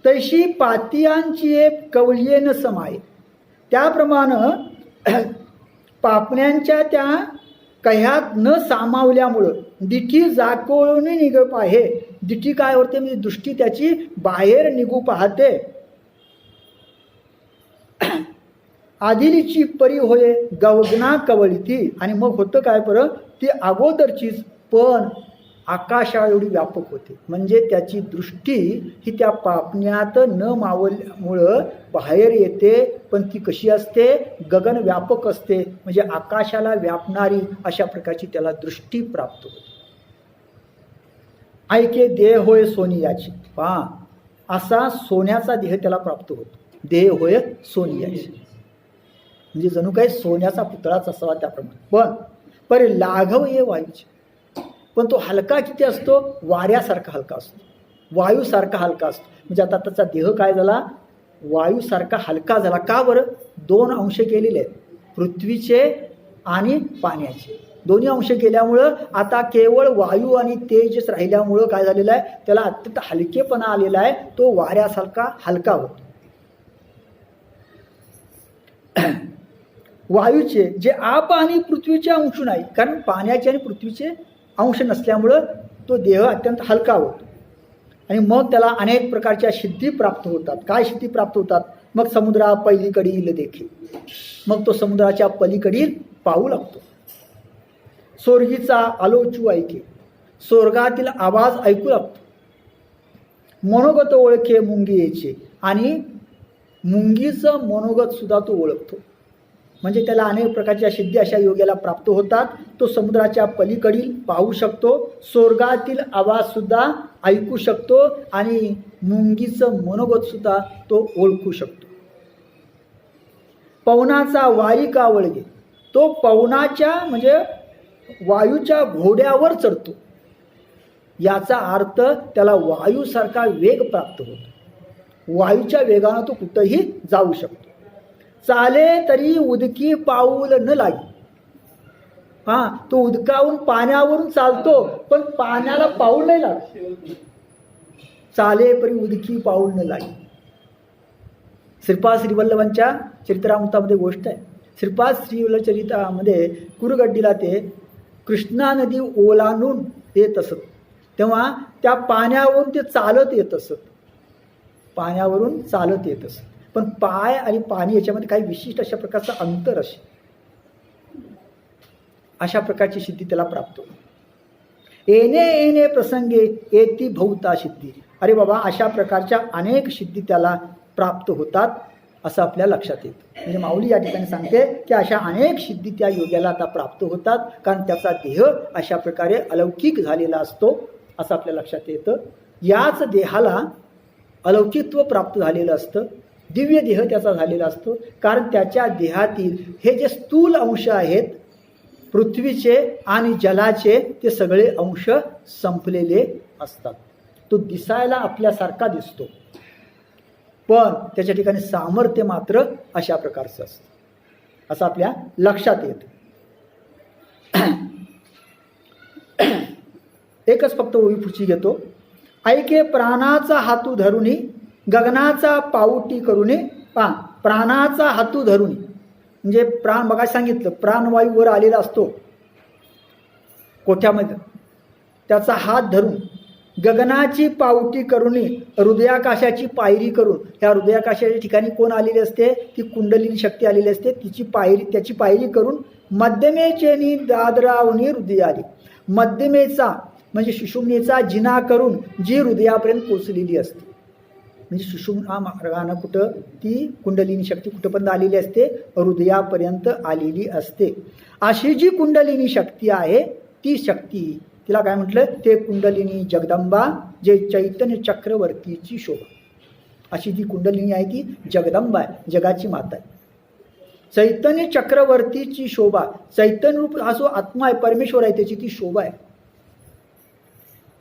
तैशी पातियांची एक कवळीन समाय, त्याप्रमाणे पापण्यांच्या त्या कह्यात न सामावल्यामुळं दिठी जाकोळून निघप आहे. दिठी काय होते, म्हणजे दृष्टी त्याची बाहेर निघू पाहते. आदिलीची परी होय गवगना कवळीती, आणि मग होतं काय बरं, ती अगोदरचीच पण आकाशा एवढी व्यापक होते. म्हणजे त्याची दृष्टी ही त्या पापण्यात न मावल्यामुळं बाहेर येते, पण ती कशी असते, गगन व्यापक असते, म्हणजे आकाशाला व्यापणारी अशा प्रकारची त्याला दृष्टी प्राप्त होते. ऐके देह होय सोनियाची, पहा असा सोन्याचा देह त्याला प्राप्त होतो. देह होय सोनियाची, म्हणजे जणू काही सोन्याचा पुतळाच असावा त्याप्रमाणे. पण लाघव ये वायूचे, पण तो हलका किती असतो, वाऱ्यासारखा हलका असतो, वायूसारखा हलका असतो. म्हणजे आता त्याचा देह काय झाला, वायूसारखा हलका झाला. का बरं, 2 अंश केलेले आहेत, पृथ्वीचे आणि पाण्याचे. दोन्ही अंश केल्यामुळं आता केवळ वायू आणि तेजच राहिल्यामुळं काय झालेलं आहे, त्याला अत्यंत हलकेपणा आलेला आहे, तो वाऱ्यासारखा हलका होतो. वायूचे जे आप आणि पृथ्वीचे अंश नाही, कारण पाण्याचे आणि पृथ्वीचे अंश नसल्यामुळं तो देह अत्यंत हलका होतो. आणि मग त्याला अनेक प्रकारच्या सिद्धी प्राप्त होतात. काय सिद्धी प्राप्त होतात, मग समुद्रा पलीकडील देखील, मग तो समुद्राच्या पलीकडील पाहू लागतो. स्वर्गीचा आलोचू ऐके, स्वर्गातील आवाज ऐकू लागतो. मनोगत ओळखे मुंगीचे, आणि मुंगीचं मनोगत सुद्धा तो ओळखतो. म्हणजे त्याला अनेक प्रकारच्या सिद्धी अशा योग्याला प्राप्त होतात. तो समुद्राच्या पलीकडील पाहू शकतो, स्वर्गातील आवाज सुद्धा ऐकू शकतो, आणि मुंगीचं मनोगत सुद्धा तो ओळखू शकतो. पवनाचा वारी का वळगे, तो पवनाच्या म्हणजे वायूच्या घोड्यावर चढतो. याचा अर्थ त्याला वायूसारखा वेग प्राप्त होतो. वायूच्या वेगानं तो कुठंही जाऊ शकतो. चाले तरी उदकी पाऊल न लागे, तो उदकावरून पाण्यावरून चालतो, पण पाण्याला पाऊल नाही लागत. चाले परी उदकी पाऊल न लागे. श्रीपाद श्रीवल्लभांच्या चरित्रामृतामध्ये गोष्ट आहे. श्रीपाद श्रीवल्लभ चरित्रामध्ये कुरगड्डीला ते कृष्णा नदी ओलांडून येत असत, तेव्हा त्या पाण्यावरून ते चालत येत असत, पाण्यावरून चालत येत असत. पण पाय आणि पाणी याच्यामध्ये काही विशिष्ट अशा प्रकारचं अंतर असे, अशा प्रकारची सिद्धी त्याला प्राप्त होते. येणे येणे प्रसंगे येती भौता सिद्धी. अरे बाबा, अशा प्रकारच्या अनेक सिद्धी त्याला प्राप्त होतात असं आपल्या लक्षात येतं. म्हणजे माऊली या ठिकाणी सांगते की अशा अनेक सिद्धी त्या योग्याला आता प्राप्त होतात, कारण त्याचा देह अशा प्रकारे अलौकिक झालेला असतो असं आपल्या लक्षात येतं. याच देहाला अलौकिकत्व प्राप्त झालेलं असतं, दिव्य देह त्याचा झालेला असतो, कारण त्याच्या देहातील हे जे स्थूल अंश आहेत पृथ्वीचे आणि जलाचे, ते सगळे अंश संपलेले असतात. तो दिसायला आपल्यासारखा दिसतो, पण त्याच्या ठिकाणी सामर्थ्य मात्र अशा प्रकारचं असतं असं आपल्या लक्षात येतं. एकच फक्त ओवी पुढची घेतो. ऐके प्राणाचा हातू धरुनी गगनाचा पाऊटी करुनी. प्राणाचा हातू धरुनी म्हणजे प्राण, बघा सांगितलं, प्राणवायू वर आलेला असतो कोठ्यामध्ये, त्याचा हात धरून गगनाची पावटी करुनी हृदयाकाशाची पायरी करून. ह्या हृदयाकाशाच्या ठिकाणी कोण आलेली असते, ती कुंडलिनी शक्ती आलेली असते, त्याची पायरी करून मध्यमेचेनी दादरावनी हृदय आली. मध्यमेचा म्हणजे सुषुम्नेचा जिना करून जी हृदयापर्यंत पोचलेली असते. म्हणजे सुषुम्ना मार्गानं कुठं ती कुंडलिनी शक्ती कुठंपर्यंत आलेली असते, हृदयापर्यंत आलेली असते. अशी जी कुंडलिनी शक्ती आहे ती शक्ती, तिला काय म्हटलं, ते कुंडलिनी जगदंबा, जे चैतन्य चक्रवर्तीची शोभा. अशी ती कुंडलिनी आहे ती जगदंबा आहे, जगाची माता आहे. चैतन्य चक्रवर्तीची शोभा, चैतन्य रूप हा जो आत्मा आहे, परमेश्वर आहे, त्याची ती शोभा आहे.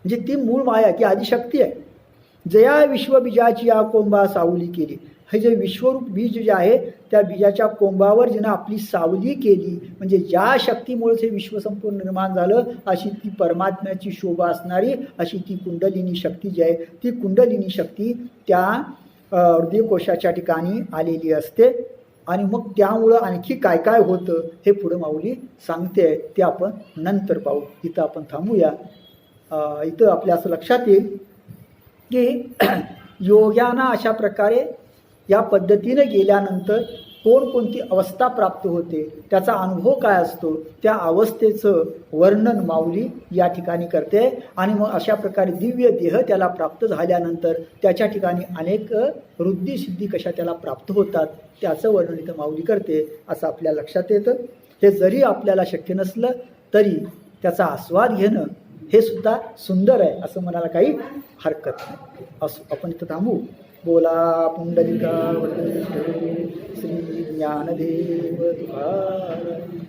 म्हणजे ती मूळ माया, ती आदिशक्ती आहे. जया विश्वबीजाची या कोंबा सावली केली. हे जे विश्वरूप बीज जे आहे त्या बीजाच्या कोंबावर जिनं आपली सावली केली, म्हणजे ज्या शक्तीमुळेच हे विश्व संपूर्ण निर्माण झालं, अशी ती परमात्म्याची शोभा असणारी अशी ती कुंडलिनी शक्ती जी आहे, ती कुंडलिनी शक्ती त्या हृदयकोशाच्या ठिकाणी आलेली असते. आणि मग त्यामुळं आणखी काय काय होतं हे पुढं माऊली सांगते, ते आपण नंतर पाहू. इथं आपण थांबूया. इथं आपल्या असं लक्षात येईल की योग्याना अशा प्रकारे या पद्धतीनं गेल्यानंतर कोणकोणती अवस्था प्राप्त होते, त्याचा अनुभव काय असतो, त्या अवस्थेचं वर्णन माऊली या ठिकाणी करते. आणि मग अशा प्रकारे दिव्य देह त्याला प्राप्त झाल्यानंतर त्याच्या ठिकाणी अनेक वृद्धी सिद्धी कशा त्याला प्राप्त होतात त्याचं वर्णन इथं माऊली करते, असं आपल्या लक्षात येतं. हे जरी आपल्याला शक्य नसलं तरी त्याचा आस्वाद घेणं हे सुद्धा सुंदर आहे, असं म्हणायला काही हरकत नाही. असं आपण इथं थांबू. बोला पुंडलिका वरदे श्री ज्ञानदेव तुकाराम.